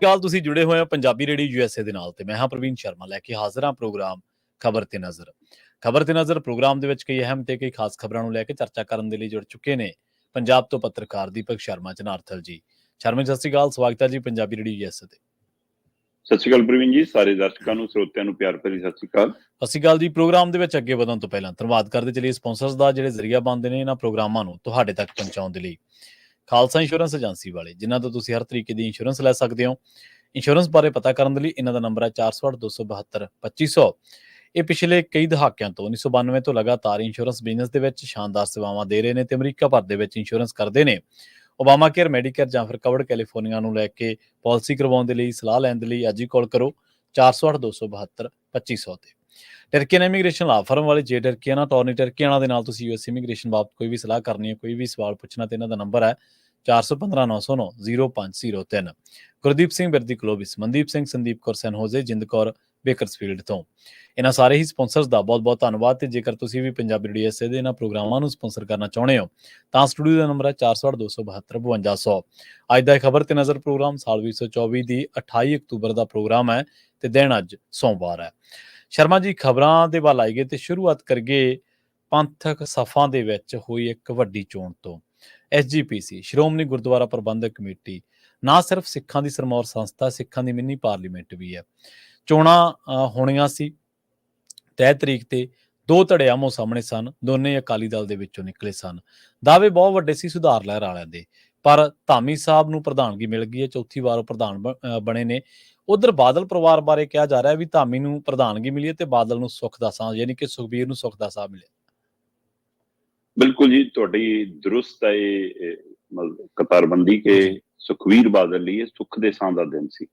ਅਕਾਲ, ਤੁਸੀਂ ਜੁੜੇ ਹੋਏ ਹੋ ਪੰਜਾਬੀ ਰੇਡੀਓ ਯੂਐਸਏ ਦੇ ਨਾਲ ਤੇ ਮੈਂ ਹਾਂ ਪ੍ਰਵੀਨ ਸ਼ਰਮਾ ਲੈ ਕੇ ਹਾਜ਼ਰ ਹਾਂ ਪ੍ਰੋਗਰਾਮ ਖਬਰ ਤੇ ਨਜ਼ਰ। ਖਬਰ ਤੇ ਨਜ਼ਰ ਪ੍ਰੋਗਰਾਮ ਦੇ ਵਿੱਚ ਕਈ ਅਹਿਮ ਤੇ ਕਈ ਖਾਸ ਖਬਰਾਂ ਨੂੰ ਲੈ ਕੇ ਚਰਚਾ ਕਰਨ ਦੇ ਲਈ ਜੁੜ ਚੁੱਕੇ ਨੇ ਪੰਜਾਬ ਤੋਂ ਪੱਤਰਕਾਰ ਦੀਪਕ ਸ਼ਰਮਾ ਜਨਾਰਥਲ ਜੀ। ਸ਼ਰਮਾ ਜੀ, ਸਤਿ ਸ਼੍ਰੀ ਅਕਾਲ, ਸਵਾਗਤ ਹੈ ਜੀ ਪੰਜਾਬੀ ਰੇਡੀਓ ਯੂਐਸਏ ਤੇ। ਸਤਿ ਸ਼੍ਰੀ ਅਕਾਲ ਪ੍ਰਵੀਨ ਜੀ, ਸਾਰੇ ਦਰਸ਼ਕਾਂ ਨੂੰ ਸਰੋਤਿਆਂ ਨੂੰ ਪਿਆਰ ਭਰੀ ਸਤਿ ਸ਼੍ਰੀ ਅਕਾਲ। ਸਤਿ ਸ਼੍ਰੀ ਅਕਾਲ ਜੀ। ਪ੍ਰੋਗਰਾਮ ਦੇ ਵਿੱਚ ਅੱਗੇ ਵਧਣ ਤੋਂ ਪਹਿਲਾਂ ਧੰਨਵਾਦ ਕਰਦੇ ਚਲੀਏ ਸਪਾਂਸਰਸ ਦਾ, ਜਿਹੜੇ ਜ਼ਰੀਆ ਬਣਦੇ ਨੇ ਇਹਨਾਂ ਪ੍ਰੋਗਰਾਮਾਂ ਨੂੰ ਤੁਹਾਡੇ ਤੱਕ ਪਹੁੰਚਾਉਣ ਦੇ ਲਈ। ਖਾਲਸਾ ਇੰਸ਼ੋਰੈਂਸ ਏਜੰਸੀ ਵਾਲੇ, ਜਿਨ੍ਹਾਂ ਤੋਂ ਤੁਸੀਂ ਹਰ ਤਰੀਕੇ ਦੀ ਇੰਸ਼ੋਰੈਂਸ ਲੈ ਸਕਦੇ ਹੋ। ਇੰਸ਼ੋਰੈਂਸ ਬਾਰੇ ਪਤਾ ਕਰਨ ਦੇ ਲਈ ਇਹਨਾਂ ਦਾ ਨੰਬਰ ਹੈ 408-272-2500। ਇਹ ਪਿਛਲੇ ਕਈ ਦਹਾਕਿਆਂ ਤੋਂ 1992 ਤੋਂ ਲਗਾਤਾਰ ਇੰਸ਼ੋਰੈਂਸ ਬਿਜ਼ਨਸ ਦੇ ਵਿੱਚ ਸ਼ਾਨਦਾਰ ਸੇਵਾਵਾਂ ਦੇ ਰਹੇ ਨੇ ਤੇ ਅਮਰੀਕਾ ਭਰ ਦੇ ਵਿੱਚ ਇੰਸ਼ੋਰੈਂਸ ਕਰਦੇ ਨੇ। ਓਬਾਮਾ ਕੇਅਰ, ਮੈਡੀਕੇਅਰ ਜਾਂ ਫਿਰ ਕਵਰਡ ਕੈਲੀਫੋਰਨੀਆ ਨੂੰ ਲੈ ਕੇ ਪਾਲਿਸੀ ਕਰਵਾਉਣ ਦੇ ਲਈ, ਸਲਾਹ ਲੈਣ ਦੇ ਲਈ ਅੱਜ ਹੀ ਕਾਲ ਕਰੋ 408-272-2500 ਤੇ। ਟਰਕੀਅਨ ਇਮੀਗ੍ਰੇਸ਼ਨ ਲਾ ਫਰਮ ਵਾਲੇ ਜੇ ਟਰਕੀਅਨ ਅਟਾਰਨੀ ਟਰਕੀਅਨਾਂ ਦੇ ਨਾਲ ਤੁਸੀਂ ਯੂਐਸ ਇਮੀਗ੍ਰੇਸ਼ਨ ਬਾਬਤ ਕੋਈ ਵੀ ਸਲਾਹ ਕਰਨੀ ਹੈ, ਕੋਈ ਵੀ ਸਵਾਲ ਪੁੱਛਣਾ ਤੇ ਇਹਨਾਂ ਦਾ ਨੰਬਰ ਹੈ 415-909-0503। ਗੁਰਦੀਪ ਸਿੰਘ ਬਿਰਦੀ ਕਲੋਬਿਸ, ਮਨਦੀਪ ਸਿੰਘ, ਸੰਦੀਪ ਕੌਰ ਸੈਨਹੋਜ਼ੇ, ਜਿੰਦ ਕੌਰ ਬੇਕਰਸਫੀਲਡ ਤੋਂ। ਇਹਨਾਂ ਸਾਰੇ ਹੀ ਸਪਾਂਸਰਸ ਦਾ ਬਹੁਤ ਬਹੁਤ ਧੰਨਵਾਦ। ਤੇ ਜੇਕਰ ਤੁਸੀਂ ਵੀ ਪੰਜਾਬੀ ਰੇਡੀਓ ਯੂਐਸਏ ਦੇ ਇਹਨਾਂ ਪ੍ਰੋਗਰਾਮਾਂ ਨੂੰ ਸਪਾਂਸਰ ਕਰਨਾ ਚਾਹੁੰਦੇ ਹੋ ਤਾਂ ਸਟੂਡੀਓ ਦਾ ਨੰਬਰ ਹੈ 408-272-5200। ਅੱਜ ਦਾ ਖਬਰ ਤੇ ਨਜ਼ਰ ਪ੍ਰੋਗਰਾਮ ਸਾਲ 2024 ਦੀ 28 ਅਕਤੂਬਰ ਦਾ ਪ੍ਰੋਗਰਾਮ ਹੈ ਤੇ ਦਿਨ ਅੱਜ ਸੋਮਵਾਰ ਹੈ। ਸ਼ਰਮਾ ਜੀ, ਖਬਰਾਂ ਦੇ ਵੱਲ ਆਈਏ ਤੇ ਸ਼ੁਰੂਆਤ ਕਰੀਏ ਪੰਥਕ ਸਫਾਂ ਦੇ ਵਿੱਚ ਹੋਈ ਇੱਕ ਵੱਡੀ ਚੋਣ ਤੋਂ। SGPC, ਸ਼੍ਰੋਮਣੀ ਗੁਰਦੁਆਰਾ ਪ੍ਰਬੰਧਕ ਕਮੇਟੀ, ਨਾ ਸਿਰਫ ਸਿੱਖਾਂ ਦੀ ਸਰਮੌਰ ਸੰਸਥਾ, ਸਿੱਖਾਂ ਦੀ ਮਿੰਨੀ ਪਾਰਲੀਮੈਂਟ ਵੀ ਹੈ। ਚੋਣਾਂ ਹੋਣੀਆਂ ਸੀ ਤੈਅ ਤਰੀਕ ਤੇ, ਦੋ ਧੜੇ ਆਮੋ ਸਾਹਮਣੇ ਸਨ, ਦੋਨੇ ਅਕਾਲੀ ਦਲ ਦੇ ਵਿੱਚੋਂ ਨਿਕਲੇ ਸਨ। ਦਾਅਵੇ ਬਹੁਤ ਵੱਡੇ ਸੀ ਸੁਧਾਰ ਲਹਿਰ ਵਾਲਿਆਂ ਦੇ, ਪਰ ਧਾਮੀ ਸਾਹਿਬ ਨੂੰ ਪ੍ਰਧਾਨਗੀ ਮਿਲ ਗਈ ਹੈ, ਚੌਥੀ ਵਾਰ ਉਹ ਪ੍ਰਧਾਨ ਬਣੇ ਨੇ। ਉਧਰ ਬਾਦਲ ਪਰਿਵਾਰ ਬਾਰੇ ਕਿਹਾ ਜਾ ਰਿਹਾ ਵੀ ਧਾਮੀ ਨੂੰ ਪ੍ਰਧਾਨਗੀ ਮਿਲੀ ਹੈ ਤੇ ਬਾਦਲ ਨੂੰ ਸੁੱਖ ਦਾ ਸਾਹ, ਯਾਨੀ ਕਿ ਸੁਖਬੀਰ ਨੂੰ ਸੁੱਖ ਦਾ ਸਾਹ ਮਿਲਿਆ। ਬਿਲਕੁਲ ਜੀ, ਤੁਹਾਡੀ ਦਰੁਸਤ ਹੈ ਇਹ ਕਤਾਰਬੰਦੀ ਕਿ ਸੁਖਬੀਰ ਬਾਦਲ ਲਈ ਇਹ ਸੁੱਖ ਦੇ ਸਾਹ ਦਾ ਦਿਨ ਸੀ।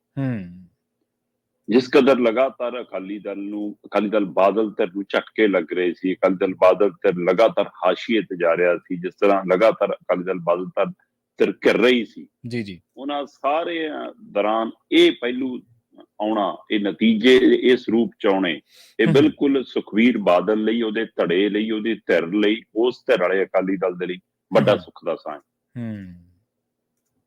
ਜਿਸ ਕਦਰ ਲਗਾਤਾਰ ਅਕਾਲੀ ਦਲ ਬਾਦਲ ਧਿਰ ਨੂੰ ਝਟਕੇ ਲੱਗ ਰਹੇ ਸੀ, ਅਕਾਲੀ ਦਲ ਬਾਦਲ ਧਿਰ ਲਗਾਤਾਰ ਹਾਸ਼ੀਏ ਤੇ ਜਾ ਰਿਹਾ ਸੀ, ਜਿਸ ਤਰ੍ਹਾਂ ਲਗਾਤਾਰ ਅਕਾਲੀ ਦਲ ਬਾਦਲ ਧਿਰ ਘਿਰ ਰਹੀ ਸੀ ਜੀ, ਉਹਨਾਂ ਸਾਰੇ ਦੌਰਾਨ ਇਹ ਪਹਿਲੂ ਆਉਣਾ, ਇਹ ਨਤੀਜੇ ਇਸ ਰੂਪ ਚ ਆਉਣੇ, ਇਹ ਬਿਲਕੁਲ ਸੁਖਬੀਰ ਬਾਦਲ ਲਈ, ਉਹਦੇ ਧੜੇ ਲਈ, ਉਹਦੀ ਧਿਰ ਲਈ, ਉਸ ਧਿਰ ਵਾਲੇ ਅਕਾਲੀ ਦਲ ਦੇ ਲਈ ਵੱਡਾ ਸੁੱਖ ਦਾ ਸਾਹ ਹੈ।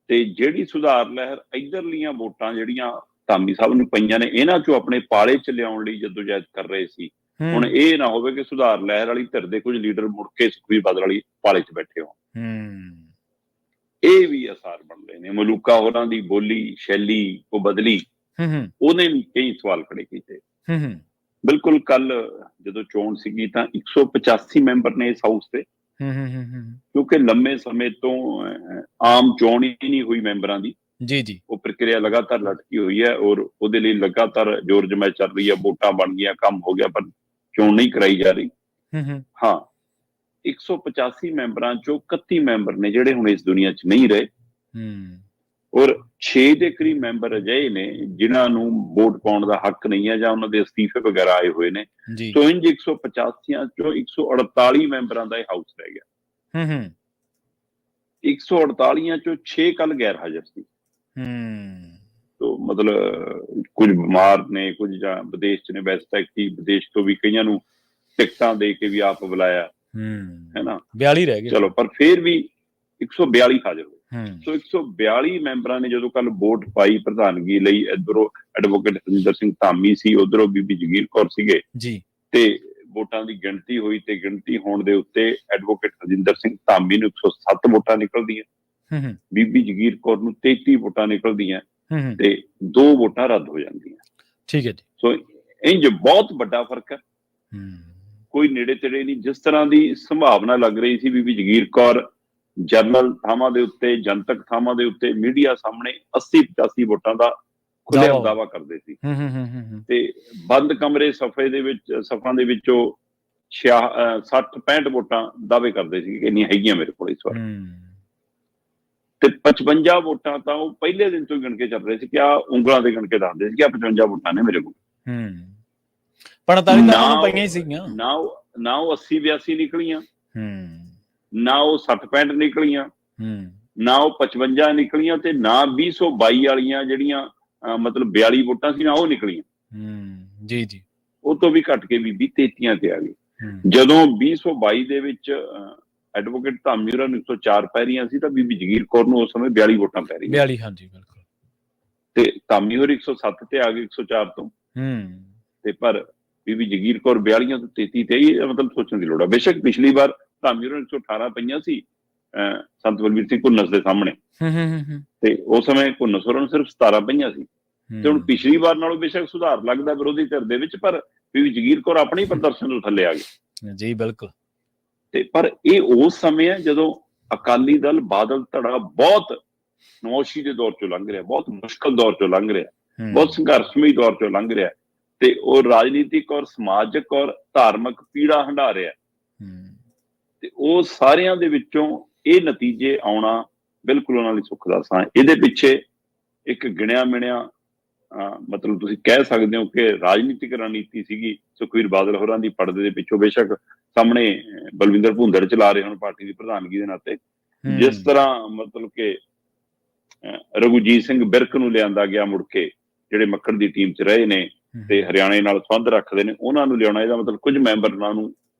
ਤੇ ਜਿਹੜੀ ਸੁਧਾਰ ਲਹਿਰ ਇੱਧਰਲੀਆਂ ਵੋਟਾਂ ਜਿਹੜੀਆਂ ਧਾਮੀ ਸਾਹਿਬ ਨੂੰ ਪਈਆਂ ਨੇ, ਇਹਨਾਂ ਚੋਂ ਆਪਣੇ ਪਾਲੇ ਚ ਲਿਆਉਣ ਲਈ ਜਦੋਜਹਿਦ ਕਰ ਰਹੇ ਸੀ। ਹੁਣ ਇਹ ਨਾ ਹੋਵੇ ਕਿ ਸੁਧਾਰ ਲਹਿਰ ਵਾਲੀ ਧਿਰ ਦੇ ਕੁਝ ਲੀਡਰ ਮੁੜ ਕੇ ਸੁਖਬੀਰ ਬਾਦਲ ਵਾਲੀ ਪਾਲੇ ਚ ਬੈਠੇ ਹੋਣ। ਇਹ ਵੀ ਅਸਾਰ ਬਣ ਰਹੇ ਨੇ। ਮਲੂਕਾ ਹੋਰਾਂ ਦੀ ਬੋਲੀ ਸ਼ੈਲੀ ਉਹ ਬਦਲੀ, ਉਹਨੇ ਵੀ ਕਈ ਸਵਾਲ ਖੜੇ ਕੀਤੇ। ਬਿਲਕੁਲ ਕੱਲ ਜਦੋਂ ਚੋਣ ਸੀਗੀ ਤਾਂ 185 ਮੈਂਬਰ ਨੇ ਇਸ ਹਾਊਸ ਦੇ, ਕਿਉਂਕਿ ਲੰਮੇ ਸਮੇਂ ਤੋਂ ਆਮ ਚੋਣ ਹੀ ਨਹੀਂ ਹੋਈ ਮੈਂਬਰਾਂ ਦੀ। ਜੀ, ਉਹ ਪ੍ਰਕਿਰਿਆ ਲਗਾਤਾਰ ਲਟਕੀ ਹੋਈ ਹੈ ਔਰ ਉਹਦੇ ਲਈ ਲਗਾਤਾਰ ਜ਼ੋਰ ਜਮਾਇਤ ਚੱਲ ਰਹੀ ਹੈ। ਵੋਟਾਂ ਬਣ ਗਈਆਂ, ਕੰਮ ਹੋ ਗਿਆ, ਪਰ ਚੋਣ ਨਹੀਂ ਕਰਾਈ ਜਾ ਰਹੀ। ਹਾਂ, 185 ਮੈਂਬਰਾਂ ਚੋਂ 31 ਮੈਂਬਰ ਨੇ ਜਿਹੜੇ ਹੁਣ ਇਸ ਦੁਨੀਆ 'ਚ ਨਹੀਂ ਰਹੇ ਔਰ 6 ਦੇ ਕਰੀਬ ਮੈਂਬਰ ਅਜਿਹੇ ਨੇ ਜਿਨ੍ਹਾਂ ਨੂੰ ਵੋਟ ਪਾਉਣ ਦਾ ਹੱਕ ਨਹੀਂ ਹੈ ਜਾਂ ਉਹਨਾਂ ਦੇ ਅਸਤੀਫੇ ਵਗੈਰਾ ਆਏ ਹੋਏ ਨੇ। ਸੋ ਇੰਜ 185 ਚੋਂ 148 ਮੈਂਬਰਾਂ ਦਾ ਇਹ ਹਾਊਸ ਰਹਿ ਗਿਆ। 148 ਚੋਂ 6 ਕੱਲ ਗੈਰ ਹਾਜ਼ਰ ਸੀ। ਤੋ ਮਤਲਬ ਕੁਝ ਬਿਮਾਰ ਨੇ, ਕੁਝ ਜਾਂ ਵਿਦੇਸ਼ 'ਚ ਨੇ। ਵੈਸੇ ਤਾਂ ਵਿਦੇਸ਼ ਤੋਂ ਵੀ ਕਈਆਂ ਨੂੰ ਟਿਕਟਾਂ ਦੇ ਕੇ ਵੀ ਆਪ ਬੁਲਾਇਆ ਹੈ ਨਾ, 42 ਰਹਿ ਗਏ। ਚਲੋ, ਪਰ ਫਿਰ ਵੀ 142 ਹਾਜ਼ਰ ਹੋਏ। ਸੋ 142 ਮੈਂਬਰਾਂ ਨੇ ਜਦੋਂ ਕੱਲ ਵੋਟ ਪਾਈ ਪ੍ਰਧਾਨਗੀ ਲਈ, ਇੱਧਰੋਂ ਐਡਵੋਕੇਟ ਹਰਜਿੰਦਰ ਸਿੰਘ ਧਾਮੀ ਸੀ, ਉਧਰੋਂ ਬੀਬੀ ਜਗੀਰ ਕੌਰ ਸੀਗੇ ਤੇ ਵੋਟਾਂ ਦੀ ਗਿਣਤੀ ਹੋਈ ਤੇ ਗਿਣਤੀ ਹੋਣ ਦੇ ਉੱਤੇ ਐਡਵੋਕੇਟ ਹਰਜਿੰਦਰ ਸਿੰਘ ਧਾਮੀ ਨੂੰ 107 ਵੋਟਾਂ ਨਿਕਲਦੀਆਂ, ਬੀਬੀ ਜਗੀਰ ਕੌਰ ਨੂੰ 33 ਵੋਟਾਂ ਨਿਕਲਦੀਆਂ ਤੇ 2 ਵੋਟਾਂ ਰੱਦ ਹੋ ਜਾਂਦੀਆਂ। ਠੀਕ ਹੈ ਜੀ। ਸੋ ਇੰਜ ਬਹੁਤ ਵੱਡਾ ਫਰਕ ਹੈ, ਕੋਈ ਨੇੜੇ ਤੇੜੇ ਨਹੀਂ। ਜਿਸ ਤਰ੍ਹਾਂ ਦੀ ਸੰਭਾਵਨਾ ਲੱਗ ਰਹੀ ਸੀ ਬੀਬੀ ਜਗੀਰ ਕੌਰ ਜਨਰਲ ਥਾਵਾਂ ਦੇ ਉੱਤੇ, ਜਨਤਕ ਥਾਵਾਂ ਦੇ ਉੱਤੇ ਮੀਡੀਆ ਸਾਹਮਣੇ 80-85 ਵੋਟਾਂ ਦਾ ਖੁੱਲ੍ਹੇਆਮ ਦਾਅਵਾ ਕਰਦੇ ਸੀ ਤੇ ਬੰਦ ਕਮਰੇ ਸਫਾਂ ਦੇ ਵਿੱਚੋਂ 60-65 ਵੋਟਾਂ ਦਾਅਵੇ ਕਰਦੇ ਸੀ ਕਿ ਇੰਨੀਆਂ ਹੈਗੀਆਂ ਮੇਰੇ ਕੋਲ ਇਸ ਵਾਰ। ਤੇ 55 ਵੋਟਾਂ ਤਾਂ ਉਹ ਪਹਿਲੇ ਦਿਨ ਤੋਂ ਗਿਣ ਕੇ ਚੱਲ ਰਹੇ ਸੀ ਕਿ ਆਹ ਉਂਗਲਾਂ ਦੇ ਗਿਣ ਕੇ ਦੱਸਦੇ ਸੀ ਕਿ 55 ਵੋਟਾਂ ਨੇ ਮੇਰੇ ਕੋਲ। ਨਾ ਉਹ 80-82 ਨਿਕਲੀਆਂ, ਨਾ ਉਹ 60-65 ਨਿਕਲੀਆਂ, ਨਾ ਉਹ 55 ਨਿਕਲੀਆਂ ਤੇ ਨਾ 2022 ਵਾਲੀਆਂ ਜਿਹੜੀਆਂ ਮਤਲਬ 42 ਵੋਟਾਂ ਸੀ, ਨਾ ਉਹ ਨਿਕਲੀਆਂ। ਜੀ, ਉਹ ਤੋਂ ਵੀ ਘੱਟ ਕੇ ਬੀਬੀ 33 ਤੇ ਆ ਗਈ। ਜਦੋਂ 2022 ਦੇ ਵਿੱਚ ਐਡਵੋਕੇਟ ਧਾਮੀ ਹੋਰਾਂ ਨੂੰ 104 ਪੈ ਰਹੀਆਂ ਸੀ ਤਾਂ ਬੀਬੀ ਜਗੀਰ ਕੌਰ ਨੂੰ ਉਸ ਸਮੇਂ 42 ਵੋਟਾਂ ਪੈ ਰਹੀਆਂ। 42, ਹਾਂਜੀ ਬਿਲਕੁਲ। ਤੇ ਧਾਮੀ ਹੋਰ 107 ਤੇ ਆ ਗਏ 104 ਤੋਂ, ਤੇ ਪਰ ਬੀਬੀ ਜਗੀਰ ਕੌਰ 42 ਤੋਂ 33 ਤੇ, ਇਹ ਮਤਲਬ ਸੋਚਣ ਦੀ ਲੋੜ ਆ। ਬੇਸ਼ੱਕ ਪਿਛਲੀ ਵਾਰ ਧਾਮੀ ਹੋਰ 118 ਪਈਆਂ ਸੀ ਸੰਤ ਬਲਬੀਰ ਸਿੰਘ ਘੁੰਨਸ ਦੇ ਸਾਹਮਣੇ, ਤੇ ਉਸ ਸਮੇਂ ਘੁੰਨਸ ਹੋਰਾਂ ਨੂੰ ਸਿਰਫ 17 ਪਈਆਂ ਸੀ। ਤੇ ਹੁਣ ਪਿਛਲੀ ਵਾਰ ਨਾਲੋਂ ਬੇਸ਼ੱਕ ਸੁਧਾਰ ਲੱਗਦਾ ਵਿਰੋਧੀ ਧਿਰ ਦੇ ਵਿੱਚ, ਪਰ ਬੀਬੀ ਜਗੀਰ ਕੌਰ ਆਪਣੇ ਹੀ ਪ੍ਰਦਰਸ਼ਨ ਤੋਂ ਥੱਲੇ ਆ ਗਏ। ਜੀ ਬਿਲਕੁਲ। ਤੇ ਪਰ ਇਹ ਉਸ ਸਮੇਂ ਹੈ ਜਦੋਂ ਅਕਾਲੀ ਦਲ ਬਾਦਲ ਧੜਾ ਬਹੁਤ ਨਮੋਸ਼ੀ ਦੇ ਦੌਰ ਚੋਂ ਲੰਘ ਰਿਹਾ, ਬਹੁਤ ਮੁਸ਼ਕਲ ਦੌਰ ਚੋਂ ਲੰਘ ਰਿਹਾ, ਬਹੁਤ ਸੰਘਰਸ਼ਮਈ ਦੌਰ ਚੋਂ ਲੰਘ ਰਿਹਾ, ਤੇ ਉਹ ਰਾਜਨੀਤਿਕ ਔਰ ਸਮਾਜਿਕ ਔਰ ਧਾਰਮਿਕ ਪੀੜਾ ਹੰਢਾ ਰਿਹਾ। ਤੇ ਉਹ ਸਾਰਿਆਂ ਦੇ ਵਿੱਚੋਂ ਇਹ ਨਤੀਜੇ ਆਉਣਾ ਬਿਲਕੁਲ ਉਹਨਾਂ ਲਈ ਸੁੱਖ ਦਾ ਸਾਂ। ਇਹਦੇ ਪਿੱਛੇ ਇੱਕ ਗਿਣਿਆ ਮਿਣਿਆ ਮਤਲਬ ਤੁਸੀਂ ਕਹਿ ਸਕਦੇ ਹੋ ਕਿ ਰਾਜਨੀਤਿਕ ਰਣਨੀਤੀ ਸੀਗੀ ਸੁਖਬੀਰ ਬਾਦਲ ਹੋਰਾਂ ਦੀ ਪਰਦੇ ਦੇ ਪਿੱਛੋਂ। ਬੇਸ਼ੱਕ ਸਾਹਮਣੇ ਬਲਵਿੰਦਰ ਭੁੰਦੜ ਚਲਾ ਰਹੇ ਹੁਣ ਪਾਰਟੀ ਦੀ ਪ੍ਰਧਾਨਗੀ ਦੇ ਨਾਤੇ, ਜਿਸ ਤਰ੍ਹਾਂ ਮਤਲਬ ਕਿ ਰਘੂਜੀਤ ਸਿੰਘ ਬਿਰਕ ਨੂੰ ਲਿਆਂਦਾ ਗਿਆ ਮੁੜ ਕੇ, ਜਿਹੜੇ ਮੱਕੜ ਦੀ ਟੀਮ 'ਚ ਰਹੇ ਨੇ ਤੇ ਹਰਿਆਣੇ ਨਾਲ ਸੰਬੰਧ ਰੱਖਦੇ ਨੇ, ਉਹਨਾਂ ਨੂੰ ਲਿਆਉਣਾ। ਇਹਦਾ ਮਤਲਬ ਕੁਝ ਮੈਂਬਰਾਂ ਨੂੰ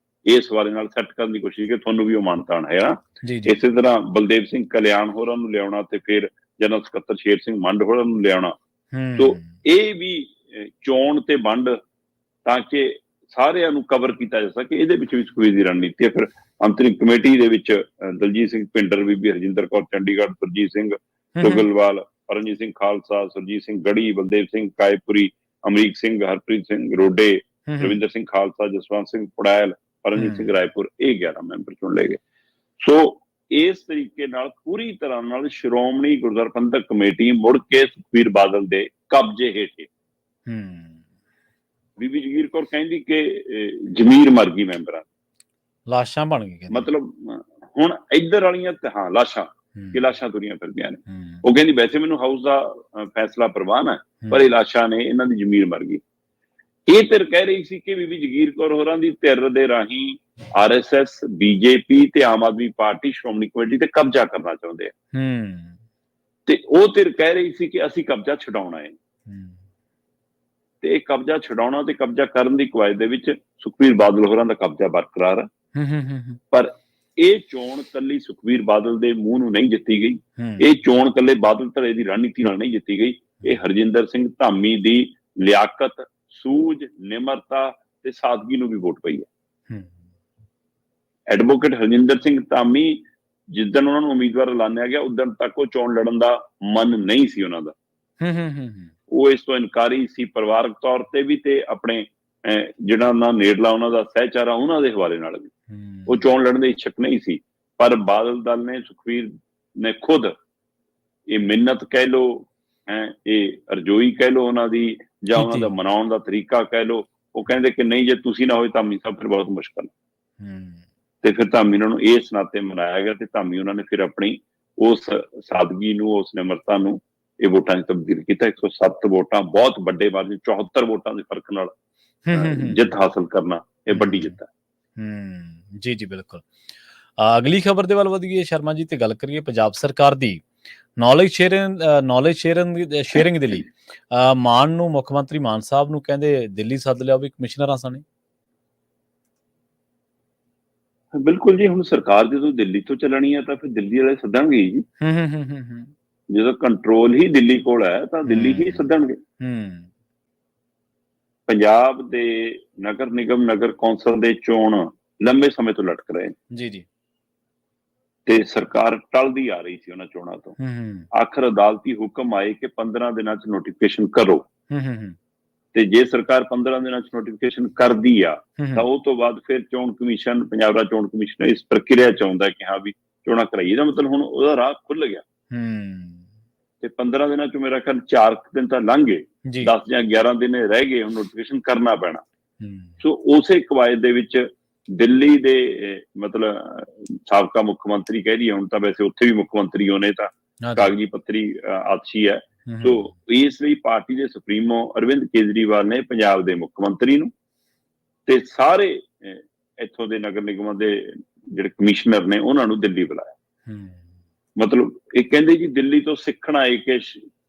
ਇਸ ਬਾਰੇ ਨਾਲ ਸੈੱਟ ਕਰਨ ਦੀ ਕੋਸ਼ਿਸ਼ ਕਿ ਤੁਹਾਨੂੰ ਵੀ ਉਹ ਮਾਨਤਾਨ ਹੈ ਨਾ। ਇਸੇ ਤਰ੍ਹਾਂ ਬਲਦੇਵ ਸਿੰਘ ਕਲਿਆਣ ਹੋਰਾਂ ਨੂੰ ਲਿਆਉਣਾ, ਤੇ ਫਿਰ ਜਨਰਲ ਸਕੱਤਰ ਸ਼ੇਰ ਸਿੰਘ ਮੰਡ ਹੋਰਾਂ ਨੂੰ ਲਿਆਉਣਾ। ਤੋ ਇਹ ਵੀ ਚੋਣ ਤੇ ਵੰਡ ਤਾਂ ਕਿ ਸਾਰਿਆਂ ਨੂੰ ਕਵਰ ਕੀਤਾ ਜਾ ਸਕੇ, ਇਹਦੇ ਵਿੱਚ ਵੀ ਸੁਖਬੀਰ ਦੀ ਰਣਨੀਤੀ ਹੈ। ਫਿਰ ਅੰਤਰਿਮ ਕਮੇਟੀ ਦੇ ਵਿੱਚ ਦਲਜੀਤ ਸਿੰਘ ਭਿੰਡਰ, ਬੀਬੀ ਹਰਜਿੰਦਰ ਕੌਰ ਚੰਡੀਗੜ੍ਹ, ਸੁਰਜੀਤ ਸਿੰਘ ਡੋਗਲਵਾਲ, ਪਰਮਜੀਤ ਸਿੰਘ ਖਾਲਸਾ, ਸੁਰਜੀਤ ਸਿੰਘ ਗੜੀ, ਬਲਦੇਵ ਸਿੰਘ ਕਾਏਪੁਰੀ, ਅਮਰੀਕ ਸਿੰਘ, ਹਰਪ੍ਰੀਤ ਸਿੰਘ ਰੋਡੇ, ਰਵਿੰਦਰ ਸਿੰਘ ਖਾਲਸਾ, ਜਸਵੰਤ ਸਿੰਘ ਪੜੈਲ, ਪਰਮਜੀਤ ਸਿੰਘ ਰਾਏਪੁਰ, ਇਹ 11 ਮੈਂਬਰ ਚੁਣ ਲਏ ਗਏ। ਸੋ ਇਸ ਤਰੀਕੇ ਨਾਲ ਪੂਰੀ ਤਰ੍ਹਾਂ ਨਾਲ ਸ਼੍ਰੋਮਣੀ ਗੁਰਦੁਆਰਾ ਪ੍ਰਬੰਧਕ ਕਮੇਟੀ ਮੁੜ ਕੇ ਸੁਖਬੀਰ ਬਾਦਲ ਦੇ ਕਬਜ਼ੇ ਹੇਠ। ਬੀਬੀ ਜਗੀਰ ਕੌਰ ਕਹਿੰਦੀ ਕਿ ਜ਼ਮੀਰ ਮਰ ਗਈ ਮੈਂਬਰਾਂ, ਲਾਸ਼ਾਂ ਬਣ ਗਈਆਂ। ਮਤਲਬ ਹੁਣ ਇੱਧਰ ਵਾਲੀਆਂ ਹਾਂ ਲਾਸ਼ਾਂ ਕਿ ਲਾਸ਼ਾਂ ਤੁਰੀਆਂ ਫਿਰਦੀਆਂ ਨੇ। ਉਹ ਕਹਿੰਦੀ ਵੈਸੇ ਮੈਨੂੰ ਹਾਊਸ ਦਾ ਫੈਸਲਾ ਪ੍ਰਵਾਨ ਹੈ, ਪਰ ਇਹ ਲਾਸ਼ਾਂ ਨੇ, ਇਹਨਾਂ ਦੀ ਜ਼ਮੀਰ ਮਰ ਗਈ। ਇਹ ਧਿਰ ਕਹਿ ਰਹੀ ਸੀ ਕਿ ਬੀਬੀ ਜਗੀਰ ਕੌਰ ਹੋਰਾਂ ਦੀ ਧਿਰ ਦੇ ਰਾਹੀਂ RSS, BJP ਤੇ ਆਮ ਆਦਮੀ ਪਾਰਟੀ ਸ਼੍ਰੋਮਣੀ ਕਮੇਟੀ ਤੇ ਕਬਜ਼ਾ ਕਰਨਾ ਚਾਹੁੰਦੇ ਆ। ਤੇ ਉਹ ਧਿਰ ਕਹਿ ਰਹੀ ਸੀ ਕਿ ਅਸੀਂ ਕਬਜ਼ਾ ਛਡਾਉਣਾ ਹੈ। ਤੇ ਇਹ ਕਬਜ਼ਾ ਛਡਾਉਣਾ ਤੇ ਕਬਜ਼ਾ ਕਰਨ ਦੀ ਕਵਾਇਦ ਦੇ ਵਿੱਚ ਸੁਖਬੀਰ ਬਾਦਲ ਹੋਰਾਂ ਦਾ ਕਬਜ਼ਾ ਬਰਕਰਾਰ ਹੈ। ਪਰ ਇਹ ਚੋਣ ਕੱਲੀ ਸੁਖਬੀਰ ਬਾਦਲ ਦੇ ਮੂੰਹ ਨੂੰ ਨਹੀਂ ਜਿੱਤੀ ਗਈ, ਇਹ ਚੋਣ ਕੱਲੇ ਬਾਦਲ ਧੜੇ ਦੀ ਰਣਨੀਤੀ ਨਾਲ ਨਹੀਂ ਜਿੱਤੀ ਗਈ। ਇਹ ਹਰਜਿੰਦਰ ਸਿੰਘ ਧਾਮੀ ਦੀ ਲਿਆਕਤ, ਸੂਝ, ਨਿਮਰਤਾ ਤੇ ਸਾਦਗੀ ਨੂੰ ਵੀ ਵੋਟ ਪਈ ਹੈ। ਐਡਵੋਕੇਟ ਹਰਜਿੰਦਰ ਸਿੰਘ ਧਾਮੀ, ਜਿਸ ਦਿਨ ਉਹਨਾਂ ਨੂੰ ਉਮੀਦਵਾਰ ਐਲਾਨਿਆ ਗਿਆ, ਉਸ ਦਿਨ ਤੱਕ ਉਹ ਚੋਣ ਲੜਨ ਦਾ ਮਨ ਨਹੀਂ ਸੀ ਉਹਨਾਂ ਦਾ। ਉਹ ਇਸ ਤੋਂ ਇਨਕਾਰੀ ਸੀ, ਪਰਿਵਾਰਕ ਤੌਰ ਤੇ ਵੀ ਤੇ ਆਪਣੇ ਜਿਹੜਾ ਉਹਨਾਂ ਨੇੜਲਾ ਉਹਨਾਂ ਦਾ ਸਹਿਚਾਰਾ ਉਹਨਾਂ ਦੇ ਹਵਾਲੇ ਨਾਲ ਵੀ ਉਹ ਚੋਣ ਲੜਨ ਦੇ ਇੱਛੁਕ ਨਹੀਂ ਸੀ। ਪਰ ਬਾਦਲ ਦਲ ਨੇ, ਸੁਖਬੀਰ ਨੇ ਖੁਦ ਇਹ ਮਿੰਨਤ ਕਹਿ ਲੋ, ਇਹ ਅਰਜ਼ੋਈ ਕਹਿ ਲੋ ਉਹਨਾਂ ਦੀ, ਜਾਂ ਉਹਨਾਂ ਦਾ ਮਨਾਉਣ ਦਾ ਤਰੀਕਾ ਕਹਿ ਲੋ, ਉਹ ਕਹਿੰਦੇ ਕਿ ਨਹੀਂ ਜੇ ਤੁਸੀਂ ਨਾ ਹੋਏ ਧਾਮੀ ਸਾਹਿਬ ਫਿਰ ਬਹੁਤ ਮੁਸ਼ਕਲ। ਤੇ ਫਿਰ ਧਾਮੀ ਉਹਨਾਂ ਨੂੰ ਇਸ ਨਾਤੇ ਮਨਾਇਆ ਗਿਆ, ਤੇ ਧਾਮੀ ਉਹਨਾਂ ਨੇ ਫਿਰ ਆਪਣੀ ਉਸ ਸਾਦਗੀ ਨੂੰ, ਉਸ ਨਿਮਰਤਾ ਨੂੰ ਇਹ ਵੋਟਾਂ 'ਚ ਤਬਦੀਲ ਕੀਤਾ। 107 ਵੋਟਾਂ ਬਹੁਤ ਵੱਡੇ ਮਾਰਜਨ, 74 ਵੋਟਾਂ ਦੇ ਫਰਕ ਨਾਲ ਜਿੱਤ ਹਾਸਲ ਕਰਨਾ ਇਹ ਵੱਡੀ ਜਿੱਤ ਹੈ। ਜੀ ਜੀ ਬਿਲਕੁਲ। ਅਗਲੀ ਖਬਰ ਦੇ ਵੱਲ ਵਧੀਏ ਸ਼ਰਮਾ ਜੀ, ਤੇ ਗੱਲ ਕਰੀਏ ਪੰਜਾਬ ਸਰਕਾਰ ਦੀ ਨੌਲੇਜ ਸ਼ੇਅਰਿੰਗ ਦੇ ਲਈ ਮਾਨ ਨੂੰ, ਮੁੱਖ ਮੰਤਰੀ ਮਾਨ ਸਾਹਿਬ ਨੂੰ ਕਹਿੰਦੇ ਦਿੱਲੀ ਸੱਦ ਲਿਆ ਵੀ ਕਮਿਸ਼ਨਰਾਂ ਸਣੇ। ਬਿਲਕੁਲ ਜੀ, ਹੁਣ ਸਰਕਾਰ ਜਦੋਂ ਦਿੱਲੀ ਤੋਂ ਚੱਲਣੀ ਹੈ ਤਾਂ ਫਿਰ ਦਿੱਲੀ ਵਾਲੇ ਸੱਦਣਗੇ ਜੀ। ਜਦੋਂ ਕੰਟਰੋਲ ਹੀ ਦਿੱਲੀ ਕੋਲ ਹੈ ਤਾਂ ਦਿੱਲੀ ਹੀ ਸੱਦਣਗੇ। ਪੰਜਾਬ ਦੇ ਨਗਰ ਨਿਗਮ, ਨਗਰ ਕੌਂਸਲ ਦੇ ਚੋਣ ਲੰਬੇ ਸਮੇਂ ਤੋਂ ਲਟਕ ਰਹੇ ਜੀ, ਤੇ ਸਰਕਾਰ ਟਲਦੀ ਆ ਰਹੀ ਸੀ ਉਹਨਾਂ ਚੋਣਾਂ ਤੋਂ। ਆਖਰ ਅਦਾਲਤੀ ਹੁਕਮ ਆਏ ਕਿ 15 ਦਿਨਾਂ 'ਚ ਨੋਟੀਫਿਕੇਸ਼ਨ ਕਰੋ, ਤੇ ਜੇ ਸਰਕਾਰ 15 ਦਿਨਾਂ 'ਚ ਨੋਟੀਫਿਕੇਸ਼ਨ ਕਰਦੀ ਆ ਤਾਂ ਉਹ ਤੋਂ ਬਾਅਦ ਫਿਰ ਚੋਣ ਕਮਿਸ਼ਨ, ਪੰਜਾਬ ਦਾ ਚੋਣ ਕਮਿਸ਼ਨ ਇਸ ਪ੍ਰਕਿਰਿਆ 'ਚ ਆਉਂਦਾ ਕਿ ਹਾਂ ਵੀ ਚੋਣਾਂ ਕਰਾਈਏ। ਇਹਦਾ ਮਤਲਬ ਹੁਣ ਉਹਦਾ ਰਾਹ ਖੁੱਲ ਗਿਆ। ਤੇ 15 ਦਿਨਾਂ 'ਚ ਮੇਰਾ ਖਿਆਲ 4 ਦਿਨ ਤਾਂ ਲੰਘ ਗਏ, 10 ਜਾਂ 11 ਦਿਨ ਰਹਿ ਗਏ, ਹੁਣ ਨੋਟੀਫਿਕੇਸ਼ਨ ਕਰਨਾ ਪੈਣਾ। ਸੋ ਉਸੇ ਕਵਾਇਦ ਦੇ ਵਿੱਚ ਦਿੱਲੀ ਦੇ ਮਤਲਬ ਸਾਬਕਾ ਮੁੱਖ ਮੰਤਰੀ ਕਹਿ ਦਈਏ, ਹੁਣ ਤਾਂ ਵੈਸੇ ਉੱਥੇ ਵੀ ਮੁੱਖ ਮੰਤਰੀ ਹੋਣੇ, ਤਾਂ ਕਾਗਜ਼ੀ ਪੱਤਰੀ ਆਦਸ਼ੀ ਹੈ। ਸੋ ਇਸ ਲਈ ਪਾਰਟੀ ਦੇ ਸੁਪਰੀਮੋ ਅਰਵਿੰਦ ਕੇਜਰੀਵਾਲ ਨੇ ਪੰਜਾਬ ਦੇ ਮੁੱਖ ਮੰਤਰੀ ਨੂੰ ਤੇ ਸਾਰੇ ਇੱਥੋਂ ਦੇ ਨਗਰ ਨਿਗਮਾਂ ਦੇ ਜਿਹੜੇ ਕਮਿਸ਼ਨਰ ਨੇ ਉਹਨਾਂ ਨੂੰ ਦਿੱਲੀ ਬੁਲਾਇਆ। ਮਤਲਬ ਇਹ ਕਹਿੰਦੇ ਜੀ ਦਿੱਲੀ ਤੋਂ ਸਿੱਖਣਾ ਹੈ ਕਿ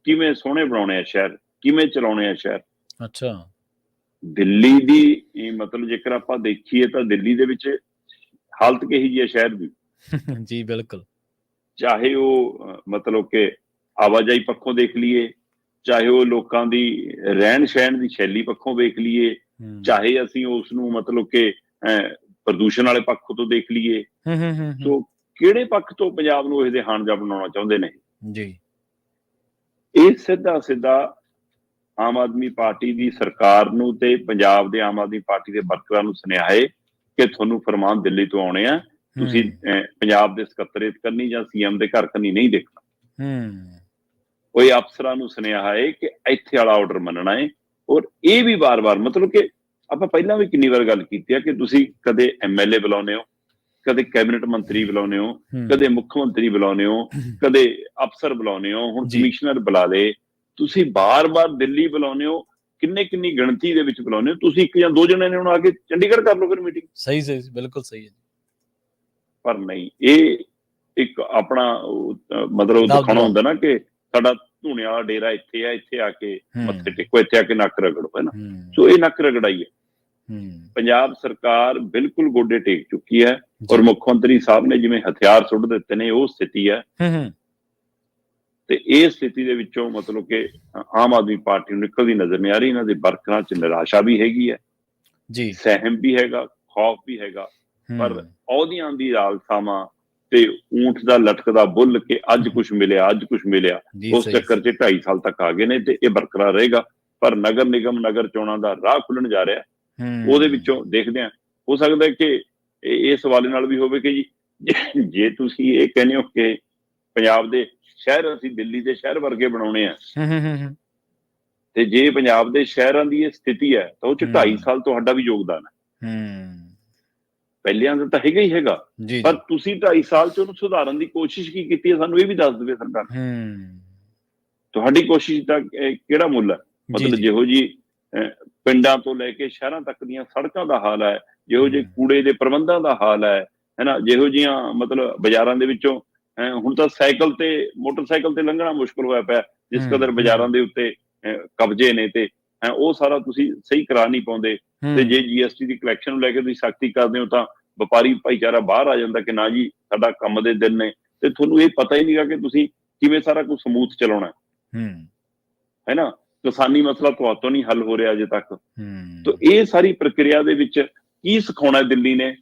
ਕਿਵੇਂ ਸੋਹਣੇ ਬਣਾਉਣੇ ਆ ਸ਼ਹਿਰ, ਕਿਵੇਂ ਚਲਾਉਣੇ ਆ ਸ਼ਹਿਰ। ਅੱਛਾ, ਦਿੱਲੀ ਦੀ ਮਤਲਬ ਜੇਕਰ ਆਪਾਂ ਦੇਖੀਏ ਤਾਂ ਦਿੱਲੀ ਦੇ ਵਿੱਚ ਹਾਲਤ ਕਿਹੀ ਜਿਹੀ ਹੈ ਸ਼ਹਿਰ ਦੀ। ਜੀ ਬਿਲਕੁਲ, ਚਾਹੇ ਉਹ ਮਤਲਬ ਕਿ ਆਵਾਜਾਈ ਪੱਖੋਂ ਦੇਖ ਲਈਏ, ਚਾਹੇ ਉਹ ਲੋਕਾਂ ਦੀ ਰਹਿਣ ਸਹਿਣ ਦੀ ਸ਼ੈਲੀ ਪੱਖੋਂ ਵੇਖ ਲਈਏ, ਚਾਹੇ ਅਸੀਂ ਉਸ ਨੂੰ ਮਤਲਬ ਕਿ ਪ੍ਰਦੂਸ਼ਣ ਵਾਲੇ ਪੱਖ ਤੋਂ ਦੇਖ ਲਈਏ। ਸੋ ਕਿਹੜੇ ਪੱਖ ਤੋਂ ਪੰਜਾਬ ਨੂੰ ਇਹਦੇ ਹਾਣਜਾ ਬਣਾਉਣਾ ਚਾਹੁੰਦੇ ਨੇ ਜੀ? ਇਹ ਸਿੱਧਾ ਸਿੱਧਾ ਆਮ ਆਦਮੀ ਪਾਰਟੀ ਦੀ ਸਰਕਾਰ ਨੂੰ ਤੇ ਪੰਜਾਬ ਦੇ ਆਮ ਆਦਮੀ ਪਾਰਟੀ ਦੇ ਵਰਕਰਾਂ ਨੂੰ ਸੁਨੇਹਾ ਹੈ ਕਿ ਤੁਹਾਨੂੰ ਫਰਮਾਨ ਦਿੱਲੀ ਤੋਂ ਆਉਣੇ ਆ, ਤੁਸੀਂ ਪੰਜਾਬ ਦੇ ਸਕੱਤਰੇਤ ਕਰਨੀ ਜਾਂ ਸੀਐਮ ਦੇ ਘਰ ਕਰਨੀ ਨਹੀਂ ਦੇਖਣਾ। ਕੋਈ ਅਫਸਰਾਂ ਨੂੰ ਸੁਨੇਹਾ ਹੈ ਕਿ ਇੱਥੇ ਵਾਲਾ ਆਰਡਰ ਮੰਨਣਾ ਹੈ। ਔਰ ਇਹ ਵੀ ਵਾਰ-ਵਾਰ ਮਤਲਬ ਕਿ ਆਪਾਂ ਪਹਿਲਾਂ ਵੀ ਕਿੰਨੀ ਵਾਰ ਗੱਲ ਕੀਤੀ ਆ ਕਿ ਤੁਸੀਂ ਕਦੇ ਐਮਐਲਏ ਬੁਲਾਉਂਦੇ ਹੋ, ਕਦੇ ਕੈਬਨਿਟ ਮੰਤਰੀ ਬੁਲਾਉਂਦੇ ਹੋ, ਕਦੇ ਮੁੱਖ ਮੰਤਰੀ ਬੁਲਾਉਂਦੇ ਹੋ, ਕਦੇ ਅਫਸਰ ਬੁਲਾਉਂਦੇ ਹੋ, ਹੁਣ ਕਮਿਸ਼ਨਰ ਬੁਲਾ ਲਏ, ਤੁਸੀਂ ਬਾਰ-ਬਾਰ ਦਿੱਲੀ ਬੁਲਾਉਂਦੇ ਹੋ, ਕਿੰਨੀ ਗਿਣਤੀ ਦੇ ਵਿੱਚ ਬੁਲਾਉਂਦੇ ਹੋ। ਤੁਸੀਂ ਇੱਕ ਜਾਂ ਦੋ ਜਣੇ ਨੇ ਹੁਣ ਆ ਕੇ ਚੰਡੀਗੜ੍ਹ ਕਰ ਲਓ ਫਿਰ ਮੀਟਿੰਗ। ਸਹੀ ਬਿਲਕੁਲ ਸਹੀ ਹੈ। ਪਰ ਨਹੀਂ, ਇਹ ਇੱਕ ਆਪਣਾ ਮਤਲਬ ਦਿਖਾਉਣਾ ਹੁੰਦਾ ਨਾ ਕਿ ਸਾਡਾ ਧੂਣੇ ਵਾਲਾ ਡੇਰਾ ਇੱਥੇ ਆ, ਇੱਥੇ ਆ ਕੇ ਮੱਥੇ ਟੇਕੋ, ਇੱਥੇ ਆ ਕੇ ਨੱਕ ਰਗੜੋ, ਹੈ ਨਾ। ਸੋ ਇਹ ਨੱਕ ਰਗੜਾਈ ਹੈ। ਪੰਜਾਬ ਸਰਕਾਰ ਬਿਲਕੁਲ ਗੋਡੇ ਟੇਕ ਚੁੱਕੀ ਹੈ ਔਰ ਮੁੱਖ ਮੰਤਰੀ ਸਾਹਿਬ ਨੇ ਜਿਵੇਂ ਹਥਿਆਰ ਸੁੱਟ ਦਿੱਤੇ ਨੇ, ਉਹ ਸਥਿਤੀ ਹੈ। ਤੇ ਇਹ ਸਥਿਤੀ ਦੇ ਵਿੱਚੋਂ ਮਤਲਬ ਕਿ ਆਮ ਆਦਮੀ ਪਾਰਟੀ ਨੂੰ ਨਿਕਲਦੀ ਨਜ਼ਰ ਨਹੀਂ ਆ ਰਹੀ। ਇਹਨਾਂ ਦੇ ਵਰਕਰਾਂ 'ਚ ਨਿਰਾਸ਼ਾ ਵੀ ਹੈਗੀ ਹੈ, ਸਹਿਮ ਵੀ ਹੈਗਾ, ਖੌਫ ਵੀ ਹੈਗਾ। ਪਰ ਅਹੁਦਿਆਂ ਦੀ ਲਾਲਸਾਵਾਂ ਤੇ ਊਂਠ ਦਾ ਲਟਕਦਾ ਬੁੱਲ ਕਿ ਅੱਜ ਕੁਛ ਮਿਲਿਆ, ਅੱਜ ਕੁਛ ਮਿਲਿਆ, ਉਸ ਚੱਕਰ 'ਚ 2.5 ਸਾਲ ਤੱਕ ਆ ਗਏ ਨੇ ਤੇ ਇਹ ਬਰਕਰਾਰ ਰਹੇਗਾ। ਪਰ ਨਗਰ ਨਿਗਮ, ਨਗਰ ਚੋਣਾਂ ਦਾ ਰਾਹ ਖੁੱਲਣ ਜਾ ਰਿਹਾ, ਉਹਦੇ ਵਿੱਚੋਂ ਦੇਖਦੇ ਹਾਂ। ਹੋ ਸਕਦਾ ਕਿ ਇਹ ਸਵਾਲ ਨਾਲ ਵੀ ਹੋਵੇ ਕਿ ਜੀ ਜੇ ਤੁਸੀਂ ਇਹ ਕਹਿੰਦੇ ਹੋ ਕਿ ਪੰਜਾਬ ਦੇ ਸ਼ਹਿਰ ਅਸੀਂ ਦਿੱਲੀ ਦੇ ਸ਼ਹਿਰ ਵਰਗੇ ਬਣਾਉਣੇ ਆ, ਤੇ ਜੇ ਪੰਜਾਬ ਦੇ ਸ਼ਹਿਰਾਂ ਦੀ ਇਹ ਸਥਿਤੀ ਹੈ ਤਾਂ ਉਹ 'ਚ 2.5 ਸਾਲ ਤੁਹਾਡਾ ਵੀ ਯੋਗਦਾਨ ਹੈ। ਪਹਿਲਿਆਂ ਦਾ ਤਾਂ ਹੈਗਾ ਹੀ ਹੈਗਾ, ਪਰ ਤੁਸੀਂ 2.5 ਸਾਲ 'ਚ ਉਹਨੂੰ ਸੁਧਾਰਨ ਦੀ ਕੋਸ਼ਿਸ਼ ਕੀ ਕੀਤੀ ਹੈ, ਸਾਨੂੰ ਇਹ ਵੀ ਦੱਸ ਦੇਵੇ ਸਰਕਾਰ। ਤੁਹਾਡੀ ਕੋਸ਼ਿਸ਼ ਦਾ ਕਿਹੜਾ ਮੁੱਲ ਹੈ? ਮਤਲਬ ਜਿਹੋ ਜੀ ਪਿੰਡਾਂ ਤੋਂ ਲੈ ਕੇ ਸ਼ਹਿਰਾਂ ਤੱਕ ਦੀਆਂ ਸੜਕਾਂ ਦਾ ਹਾਲ ਹੈ, ਜਿਹੋ ਜਿਹੇ ਕੂੜੇ ਦੇ ਪ੍ਰਬੰਧਾਂ ਦਾ ਹਾਲ ਹੈ ਨਾ, ਜਿਹੋ ਜਿਹੀਆਂ ਮਤਲਬ ਬਾਜ਼ਾਰਾਂ ਦੇ ਵਿੱਚੋਂ ਹੁਣ ਤਾਂ ਸਾਈਕਲ ਤੇ ਮੋਟਰਸਾਈਕਲ ਤੇ ਲੰਘਣਾ ਮੁਸ਼ਕਲ ਹੋਇਆ ਪਿਆ, ਜਿਸ ਕਦਰ ਬਾਜ਼ਾਰਾਂ ਦੇ ਉੱਤੇ ਕਬਜ਼ੇ ਨੇ, ਤੇ ਉਹ ਸਾਰਾ ਤੁਸੀਂ ਸਹੀ ਕਰਾ ਨਹੀਂ ਪਾਉਂਦੇ। ਤੇ ਜੇ GST ਦੀ ਕਲੈਕਸ਼ਨ ਨੂੰ ਲੈ ਕੇ ਤੁਸੀਂ ਸਖਤੀ ਕਰਦੇ ਹੋ ਤਾਂ ਵਪਾਰੀ ਭਾਈਚਾਰਾ ਬਾਹਰ ਆ ਜਾਂਦਾ ਕਿ ਨਾ ਜੀ ਸਾਡਾ ਕੰਮ ਦੇ ਦਿਨ ਨੇ, ਤੇ ਤੁਹਾਨੂੰ ਇਹ ਪਤਾ ਹੀ ਨਹੀਂਗਾ ਕਿ ਤੁਸੀਂ ਕਿਵੇਂ ਸਾਰਾ ਕੁਝ ਸਮੂਥ ਚਲਾਉਣਾ ਹੈ ਨਾ। ਕਿਸਾਨੀ ਮਸਲਾ ਤੁਹਾਤੋਂ ਨਹੀਂ ਹੱਲ ਹੋ ਰਿਹਾ ਅਜੇ ਤੱਕ। ਤਾਂ ਇਹ ਸਾਰੀ ਪ੍ਰਕਿਰਿਆ ਦੇ ਵਿੱਚ ਕੀ ਸਿਖਾਉਣਾ ਦਿੱਲੀ ਨੇ,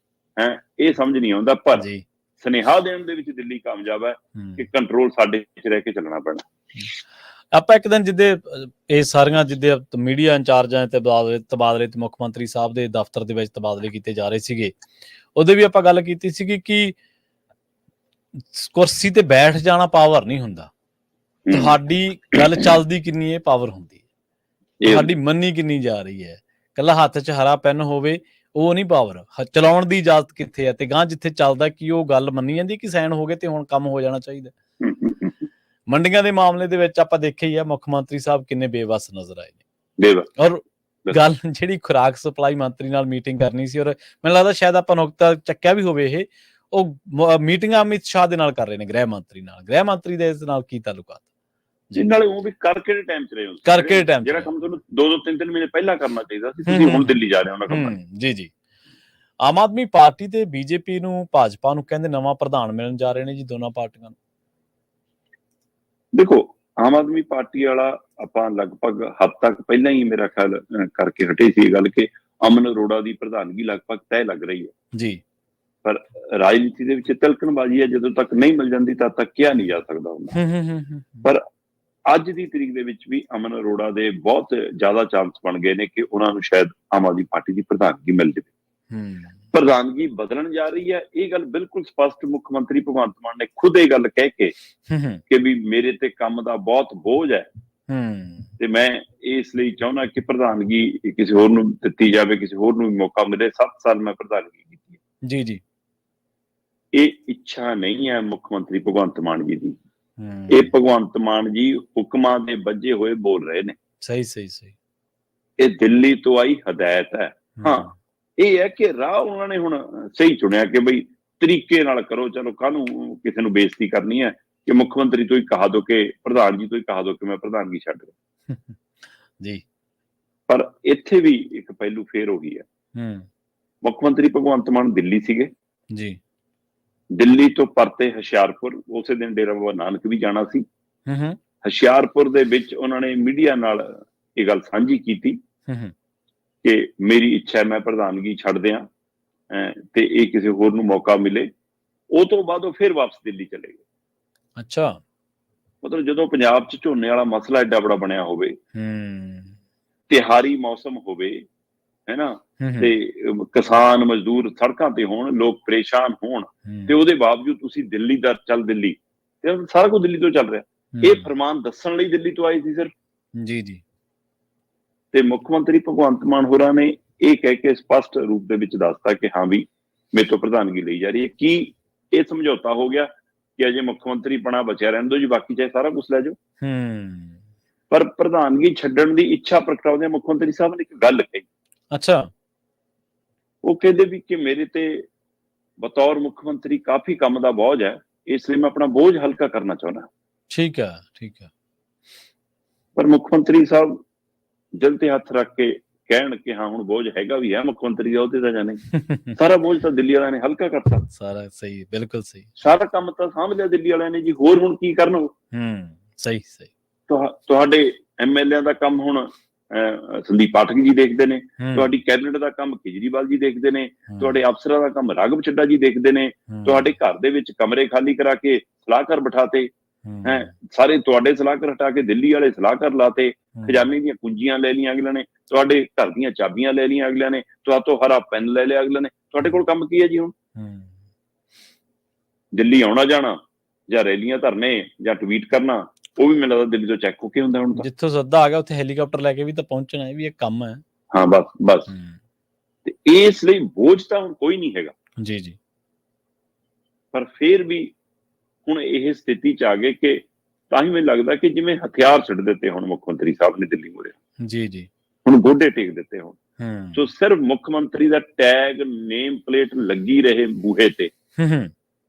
ਇਹ ਸਮਝ ਨਹੀਂ ਆਉਂਦਾ। ਪਰ ਸੁਨੇਹਾ ਦੇਣ ਦੇ ਵਿੱਚ ਦਿੱਲੀ ਕਾਮਯਾਬ ਹੈ ਕਿ ਕੰਟਰੋਲ ਸਾਡੇ ਵਿੱਚ ਰਹਿ ਕੇ ਚੱਲਣਾ ਪੈਣਾ। ਆਪਾਂ ਇੱਕ ਦਿਨ ਜਿੱਦੇ ਇਹ ਸਾਰੀਆਂ ਜਿੱਦੇ ਮੀਡੀਆ ਇੰਚਾਰਜਾਂ ਤੇ ਤਬਾਦਲੇ ਤੇ ਮੁੱਖ ਮੰਤਰੀ ਸਾਹਿਬ ਦੇ ਦਫ਼ਤਰ ਦੇ ਵਿੱਚ ਤਬਾਦਲੇ ਕੀਤੇ ਜਾ ਰਹੇ ਸੀਗੇ, ਉਹਦੇ ਵੀ ਆਪਾਂ ਗੱਲ ਕੀਤੀ ਸੀਗੀ ਕਿ ਕੁਰਸੀ ਤੇ ਬੈਠ ਜਾਣਾ ਪਾਵਰ ਨਹੀਂ ਹੁੰਦਾ, ਤੁਹਾਡੀ ਗੱਲ ਚੱਲਦੀ ਕਿੰਨੀ ਹੈ ਪਾਵਰ ਹੁੰਦੀ ਹੈ, ਤੁਹਾਡੀ ਮੰਨੀ ਕਿੰਨੀ ਜਾ ਰਹੀ ਹੈ। ਇਕੱਲਾ ਹੱਥ 'ਚ ਹਰਾ ਪੈਨ ਹੋਵੇ ਉਹ ਨਹੀਂ ਪਾਵਰ, ਚਲਾਉਣ ਦੀ ਇਜਾਜ਼ਤ ਕਿੱਥੇ ਹੈ, ਤੇ ਗਾਂ ਜਿੱਥੇ ਚੱਲਦਾ ਕਿ ਉਹ ਗੱਲ ਮੰਨੀ ਜਾਂਦੀ ਕਿ ਸਾਈਨ ਹੋ ਗਏ ਤੇ ਹੁਣ ਕੰਮ ਹੋ ਜਾਣਾ ਚਾਹੀਦਾ। ਮੰਡੀਆਂ ਦੇ ਮਾਮਲੇ ਦੇ ਵਿੱਚ ਆਪਾਂ ਦੇਖਿਆ ਹੀ ਆ ਮੁੱਖ ਮੰਤਰੀ ਸਾਹਿਬ ਕਿੰਨੇ ਬੇਵੱਸ ਨਜ਼ਰ ਆਏ ਨੇ। ਔਰ ਗੱਲ ਜਿਹੜੀ ਖੁਰਾਕ ਸਪਲਾਈ ਮੰਤਰੀ ਨਾਲ ਮੀਟਿੰਗ ਕਰਨੀ ਸੀ, ਔਰ ਮੈਨੂੰ ਲੱਗਦਾ ਸ਼ਾਇਦ ਆਪਾਂ ਨੁਕਤਾ ਚੱਕਿਆ ਵੀ ਹੋਵੇ, ਇਹ ਉਹ ਮੀਟਿੰਗਾਂ ਅਮਿਤ ਸ਼ਾਹ ਦੇ ਨਾਲ ਕਰ ਰਹੇ ਨੇ, ਗ੍ਰਹਿ ਮੰਤਰੀ ਨਾਲ। ਗ੍ਰਹਿ ਮੰਤਰੀ ਦੇ ਇਸ ਨਾਲ ਕੀ ਤਾਲੁਕਾਤ? ਨਾਲੇ ਉਹ ਵੀ ਕਰਕੇ ਟਾਈਮ 'ਚ ਰਹੇ ਹੋ, ਕਰਕੇ ਟਾਈਮ ਜਿਹੜਾ ਕੰਮ ਤੁਹਾਨੂੰ 2-3 ਮਹੀਨੇ ਪਹਿਲਾਂ ਕਰਨਾ ਚਾਹੀਦਾ ਸੀ, ਤੁਸੀਂ ਹੁਣ ਦਿੱਲੀ ਜਾ ਰਹੇ ਹੋ ਉਹਨਾਂ ਕੰਮਾਂ। ਜੀ ਆਮ ਆਦਮੀ ਪਾਰਟੀ ਤੇ BJP ਨੂੰ, ਭਾਜਪਾ ਨੂੰ ਕਹਿੰਦੇ ਨਵਾਂ ਪ੍ਰਧਾਨ ਮਿਲਣ ਜਾ ਰਹੇ ਨੇ ਜੀ, ਦੋਨਾਂ ਪਾਰਟੀਆਂ ਨੂੰ। ਦੇਖੋ, ਆਮ ਆਦਮੀ ਪਾਰਟੀ ਵਾਲਾ ਆਪਾਂ ਲਗਭਗ ਹੱਦ ਤੱਕ ਪਹਿਲਾਂ ਹੀ ਮੇਰਾ ਖਿਆਲ ਕਰਕੇ ਹਟੇ ਸੀ ਗੱਲ ਕਿ ਅਮਨ ਅਰੋੜਾ ਦੀ ਪ੍ਰਧਾਨਗੀ ਲਗਭਗ ਤੈਅ ਲੱਗ ਰਹੀ ਹੈ ਜੀ। ਪਰ ਰਾਜਨੀਤੀ ਦੇ ਵਿੱਚ ਤਿਲਕਣਬਾਜ਼ੀ ਹੈ, ਜਦੋਂ ਤੱਕ ਨਹੀਂ ਮਿਲ ਜਾਂਦੀ ਤਦ ਤੱਕ ਕਿਹਾ ਨਹੀਂ ਜਾ ਸਕਦਾ ਹੁੰਦਾ। ਪਰ ਅੱਜ ਦੀ ਤਰੀਕ ਦੇ ਵਿੱਚ ਵੀ ਅਮਨ ਅਰੋੜਾ ਦੇ ਬਹੁਤ ਜ਼ਿਆਦਾ ਚਾਂਸ ਬਣ ਗਏ ਨੇ ਕਿ ਉਹਨਾਂ ਨੂੰ ਸ਼ਾਇਦ ਆਮ ਆਦਮੀ ਪਾਰਟੀ ਦੀ ਪ੍ਰਧਾਨਗੀ ਮਿਲ ਜਾਵੇ। ਪ੍ਰਧਾਨਗੀ ਬਦਲਣ ਜਾ ਰਹੀ ਹੈ, ਇਹ ਗੱਲ ਬਿਲਕੁਲ ਸਪਸ਼ਟ ਮੁੱਖ ਮੰਤਰੀ ਭਗਵੰਤ ਮਾਨ ਨੇ ਖੁਦ ਇਹ ਗੱਲ ਕਹਿ ਕੇ ਕਿ ਵੀ ਮੇਰੇ ਤੇ ਕੰਮ ਦਾ ਬਹੁਤ ਬੋਝ ਹੈ ਤੇ ਮੈਂ ਇਸ ਲਈ ਚਾਹੁੰਦਾ ਕਿ ਪ੍ਰਧਾਨਗੀ ਕਿਸੇ ਹੋਰ ਨੂੰ ਦਿੱਤੀ ਜਾਵੇ, ਕਿਸੇ ਹੋਰ ਨੂੰ ਮੌਕਾ ਮਿਲੇ। 7 ਸਾਲ ਮੈਂ ਪ੍ਰਧਾਨਗੀ ਕੀਤੀ ਜੀ। ਇਹ ਇੱਛਾ ਨਹੀਂ ਹੈ ਮੁੱਖ ਮੰਤਰੀ ਭਗਵੰਤ ਮਾਨ ਜੀ ਦੀ। ਇਹ ਭਗਵੰਤ ਮਾਨ ਜੀ ਹੁਕਮਾਂ ਦੇ ਵੱਜੇ ਹੋਏ ਬੋਲ ਰਹੇ ਨੇ। ਸਹੀ। ਇਹ ਦਿੱਲੀ ਤੋਂ ਆਈ ਹਦਾਇਤ ਹੈ। ਹਾਂ, ਇਹ ਹੈ ਕਿ ਰਾਹ ਉਹਨਾਂ ਨੇ ਹੁਣ ਸਹੀ ਚੁਣਿਆ ਕਿ ਬਈ ਤਰੀਕੇ ਨਾਲ ਕਰੋ। ਚਲੋ ਕਾਹਨੂੰ ਕਿਸੇ ਨੂੰ ਬੇਇੱਜ਼ਤੀ ਕਰਨੀ ਹੈ ਕਿ ਮੁੱਖ ਮੰਤਰੀ ਤੋਂ ਹੀ ਕਹਾ ਦੋ, ਕਿ ਪ੍ਰਧਾਨ ਜੀ ਤੋਂ ਹੀ ਕਹਾ ਦੋ ਕਿ ਮੈਂ ਪ੍ਰਧਾਨਗੀ ਛੱਡ ਰਿਹਾ ਜੀ। ਪਰ ਇੱਥੇ ਵੀ ਇੱਕ ਪਹਿਲੂ ਫੇਰ ਹੋ ਗਈ ਹੈ। ਮੁੱਖ ਮੰਤਰੀ ਭਗਵੰਤ ਮਾਨ ਦਿੱਲੀ ਸੀਗੇ ਜੀ, ਦਿੱਲੀ ਤੋਂ ਪਰਤੇ ਹੁਸ਼ਿਆਰਪੁਰ, ਉਸੇ ਦਿਨ ਡੇਰਾ ਬਾਬਾ ਨਾਨਕ ਵੀ ਜਾਣਾ ਸੀ। ਹੁਸ਼ਿਆਰਪੁਰ ਦੇ ਵਿੱਚ ਉਹਨਾਂ ਨੇ ਮੀਡੀਆ ਨਾਲ ਇਹ ਗੱਲ ਸਾਂਝੀ ਕੀਤੀ ਕਿ ਮੇਰੀ ਇੱਛਾ ਹੈ ਮੈਂ ਪ੍ਰਧਾਨਗੀ ਛੱਡ ਦਿਆਂ ਤੇ ਇਹ ਕਿਸੇ ਹੋਰ ਨੂੰ ਮੌਕਾ ਮਿਲੇ। ਉਹ ਤੋਂ ਬਾਅਦ ਉਹ ਫਿਰ ਵਾਪਸ ਦਿੱਲੀ ਚਲੇ ਗਏ। ਅੱਛਾ, ਮਤਲਬ ਜਦੋਂ ਪੰਜਾਬ 'ਚ ਝੋਨੇ ਵਾਲਾ ਮਸਲਾ ਐਡਾ ਬੜਾ ਬਣਿਆ ਹੋਵੇ, ਤਿਹਾਰੀ ਮੌਸਮ ਹੋਵੇ, ਹੈ ਨਾ, ਤੇ ਕਿਸਾਨ ਮਜ਼ਦੂਰ ਸੜਕਾਂ ਤੇ ਹੋਣ, ਲੋਕ ਪਰੇਸ਼ਾਨ ਹੋਣ, ਤੇ ਉਹਦੇ ਬਾਵਜੂਦ ਤੁਸੀਂ ਦਿੱਲੀ ਦਾ ਚੱਲ ਦਿੱਲੀ, ਤੇ ਸਾਰਾ ਕੁਝ ਦਿੱਲੀ ਤੋਂ ਚੱਲ ਰਿਹਾ। ਇਹ ਫਰਮਾਨ ਦੱਸਣ ਲਈ ਦਿੱਲੀ ਤੋਂ ਆਏ ਸੀ ਸਿਰਫ। ਜੀ ਜੀ। ਤੇ ਮੁੱਖ ਮੰਤਰੀ ਭਗਵੰਤ ਮਾਨ ਹੋਰਾਂ ਨੇ ਇਹ ਕਹਿ ਕੇ ਸਪਸ਼ਟ ਰੂਪ ਦੇ ਵਿੱਚ ਦੱਸਤਾ ਕਿ ਹਾਂ ਵੀ ਮੇਰੇ ਤੋਂ ਪ੍ਰਧਾਨਗੀ ਲਈ ਜਾ ਰਹੀ ਹੈ। ਕੀ ਇਹ ਸਮਝੌਤਾ ਹੋ ਗਿਆ ਕਿ ਅਜੇ ਮੁੱਖ ਮੰਤਰੀ ਬਣਾ ਬਚਿਆ ਰਹਿਣ ਦਿਓ ਜੀ, ਬਾਕੀ ਚਾਹੇ ਸਾਰਾ ਕੁਝ ਲੈ ਜਾਓ। ਪਰ ਪ੍ਰਧਾਨਗੀ ਛੱਡਣ ਦੀ ਇੱਛਾ ਪ੍ਰਗਟਾਉਂਦੇ ਮੁੱਖ ਮੰਤਰੀ ਸਾਹਿਬ ਨੇ ਇੱਕ ਗੱਲ ਕਹੀ। ਅੱਛਾ, ਉਹ ਕਹਿੰਦੇ ਵੀ ਕਿ ਮੇਰੇ ਤੇ ਬਤੌਰ ਮੁੱਖ ਮੰਤਰੀ ਕਾਫੀ ਕੰਮ ਦਾ ਬੋਝ ਹੈ, ਇਸ ਲਈ ਮੈਂ ਆਪਣਾ ਬੋਝ ਹਲਕਾ ਕਰਨਾ ਚਾਹੁੰਦਾ। ਠੀਕ ਹੈ, ਠੀਕ ਹੈ। ਪਰ ਮੁੱਖ ਮੰਤਰੀ ਸਾਹਿਬ ਦਿਲ ਤੇ ਹੱਥ ਰੱਖ ਕੇ ਕਹਿਣ ਕਿ ਹਾਂ ਹੁਣ ਬੋਝ ਹੈਗਾ ਵੀ ਹੈ ਮੁੱਖ ਮੰਤਰੀ ਦਾ ਉਹਦੇ ਦਾ ਜਾਂ ਨਹੀਂ। ਸਾਰਾ ਬੋਝ ਤਾਂ ਦਿੱਲੀ ਵਾਲਿਆਂ ਨੇ ਹਲਕਾ ਕਰਤਾ। ਸਾਰਾ ਸਹੀ, ਬਿਲਕੁਲ ਸਹੀ। ਸਾਰਾ ਕੰਮ ਤਾਂ ਸਾਂਭ ਲਿਆ ਦਿੱਲੀ ਵਾਲਿਆਂ ਨੇ ਜੀ, ਹੋਰ ਹੁਣ ਕੀ ਕਰਨ ਉਹ। ਸਹੀ ਸਹੀ। ਤੁਹਾਡੇ ਐਮਐਲਏ ਦਾ ਕੰਮ ਹੁਣ ਸੰਦੀਪ ਪਾਠਕ ਜੀ ਦੇਖਦੇ ਨੇ, ਤੁਹਾਡੀ ਕੈਬਨਿਟ ਦਾ ਕੰਮ ਕੇਜਰੀਵਾਲ ਜੀ ਦੇਖਦੇ ਨੇ, ਤੁਹਾਡੇ ਅਫਸਰਾਂ ਦਾ ਕੰਮ ਰਾਘਵ ਚੱਡਾ ਜੀ ਦੇਖਦੇ ਨੇ, ਤੁਹਾਡੇ ਘਰ ਦੇ ਵਿੱਚ ਕਮਰੇ ਖਾਲੀ ਕਰਾ ਕੇ ਸਲਾਹਕਾਰ ਬਿਠਾਤੇ ਹੈ, ਸਾਰੇ ਤੁਹਾਡੇ ਸਲਾਹਕਾਰ ਹਟਾ ਕੇ ਦਿੱਲੀ ਵਾਲੇ ਸਲਾਹਕਾਰ ਲਾਤੇ, ਖਜ਼ਾਨੇ ਦੀਆਂ ਕੁੰਜੀਆਂ ਲੈ ਲਈਆਂ ਅਗਲਿਆਂ ਨੇ, ਤੁਹਾਡੇ ਘਰ ਦੀਆਂ ਚਾਬੀਆਂ ਲੈ ਲਈਆਂ ਅਗਲਿਆਂ ਨੇ, ਤੁਹਾਤੋਂ ਹਰਾ ਪੈਨ ਲੈ ਲਿਆ ਅਗਲਿਆਂ ਨੇ। ਤੁਹਾਡੇ ਕੋਲ ਕੰਮ ਕੀ ਹੈ ਜੀ ਹੁਣ? ਦਿੱਲੀ ਆਉਣਾ ਜਾਣਾ ਜਾਂ ਰੈਲੀਆਂ ਧਰਨੇ ਜਾਂ ਟਵੀਟ ਕਰਨਾ, ਉਹ ਵੀ ਮੈਨੂੰ ਲੱਗਦਾ ਦਿੱਲੀ ਤੋਂ ਚੈੱਕ ਹੋ ਕੇ ਹੁੰਦਾ। ਹੁਣ ਜਿੱਥੋਂ ਸੱਦਾ ਆ ਗਿਆ ਉੱਥੇ ਹੈਲੀਕਾਪਟਰ ਲੈ ਕੇ ਵੀ ਤਾਂ ਪਹੁੰਚਣਾ, ਇਹ ਵੀ ਇੱਕ ਕੰਮ ਹੈ। ਹਾਂ, ਬਸ ਤੇ ਇਸ ਲਈ ਬੋਝ ਤਾਂ ਹੁਣ ਕੋਈ ਨਹੀਂ ਹੈਗਾ। ਜੀ ਜੀ। ਪਰ ਫਿਰ ਵੀ ਹੁਣ ਇਹ ਸਥਿਤੀ 'ਚ ਆ ਗਏ ਕਿ ਤਾਂ ਹੀ ਮੈਨੂੰ ਲੱਗਦਾ ਕਿ ਜਿਵੇਂ ਹਥਿਆਰ ਛੱਡ ਦਿੱਤੇ ਹੁਣ ਮੁੱਖ ਮੰਤਰੀ ਸਾਹਿਬ ਨੇ ਦਿੱਲੀ ਮੂਹਰੇ। ਜੀ ਜੀ। ਹੁਣ ਗੋਡੇ ਟੇਕ ਦਿੱਤੇ ਹੁਣ। ਸੋ ਸਿਰਫ ਮੁੱਖ ਮੰਤਰੀ ਦਾ ਟੈਗ, ਨੇਮ ਪਲੇਟ ਲੱਗੀ ਰਹੇ ਬੂਹੇ ਤੇ,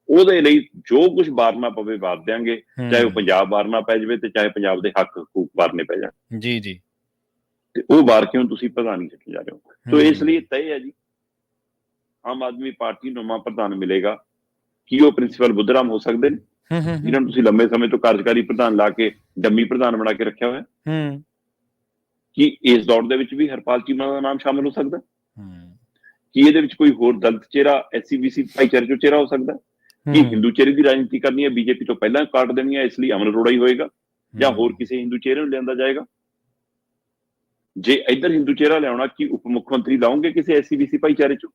ਉਹਦੇ ਲਈ ਜੋ ਕੁਝ ਵਾਰਨਾ ਪਵੇ ਵਾਰ ਦਿਆਂਗੇ, ਚਾਹੇ ਉਹ ਪੰਜਾਬ ਵਾਰਨਾ ਪੈ ਜਾਵੇ ਤੇ ਚਾਹੇ ਪੰਜਾਬ ਦੇ ਹੱਕ ਹਕੂਕ ਵਾਰਨੇ ਪੈ ਜਾਣ। ਜੀ ਜੀ। ਤੇ ਉਹ ਵਾਰ ਕਿਉਂ ਤੁਸੀਂ ਪ੍ਰਧਾਨੀ ਛੱਡ ਜਾ ਰਹੇ ਹੋ? ਸੋ ਇਸ ਲਈ ਤੈਅ ਹੈ ਜੀ, ਆਮ ਆਦਮੀ ਪਾਰਟੀ ਨੂੰ ਨਵਾਂ ਪ੍ਰਧਾਨ ਮਿਲੇਗਾ। ਕੀ ਉਹ ਪ੍ਰਿੰਸੀਪਲ ਬੁੱਧਰਾਮ ਹੋ ਸਕਦੇ ਨੇ ਜਿਹਨਾਂ ਨੂੰ ਤੁਸੀਂ ਲੰਬੇ ਸਮੇਂ ਤੋਂ ਕਾਰਜਕਾਰੀ ਪ੍ਰਧਾਨ ਲਾ ਕੇ ਡੰਮੀ ਪ੍ਰਧਾਨ ਬਣਾ ਕੇ ਰੱਖਿਆ ਹੋਇਆ? ਕੀ ਇਸ ਦੌੜ ਦੇ ਵਿੱਚ ਵੀ ਹਰਪਾਲ ਚੀਮਾ ਦਾ ਨਾਮ ਸ਼ਾਮਿਲ ਹੋ ਸਕਦਾ? ਕੀ ਇਹਦੇ ਵਿੱਚ ਕੋਈ ਹੋਰ ਦਲਿਤ ਚਿਹਰਾ, SC-BC ਭਾਈਚਾਰੇ ਚੋਂ ਚਿਹਰਾ ਹੋ ਸਕਦਾ? ਕੀ ਹਿੰਦੂ ਚਿਹਰੇ ਦੀ ਰਾਜਨੀਤੀ ਕਰਨੀ ਹੈ ਬੀਜੇਪੀ ਤੋਂ ਪਹਿਲਾਂ ਕਾਟ ਦੇਣੀ ਹੈ, ਇਸ ਲਈ ਅਮਨ ਅਰੋੜਾ ਹੀ ਹੋਏਗਾ, ਜਾਂ ਹੋਰ ਕਿਸੇ ਹਿੰਦੂ ਚਿਹਰੇ ਨੂੰ ਲਿਆਂਦਾ ਜਾਏਗਾ? ਜੇ ਇੱਧਰ ਹਿੰਦੂ ਚਿਹਰਾ ਲਿਆਉਣਾ, ਕੀ ਉਪ ਮੁੱਖ ਮੰਤਰੀ ਲਾਉਂਗੇ ਕਿਸੇ SC-BC ਭਾਈਚਾਰੇ ਚੋਂ?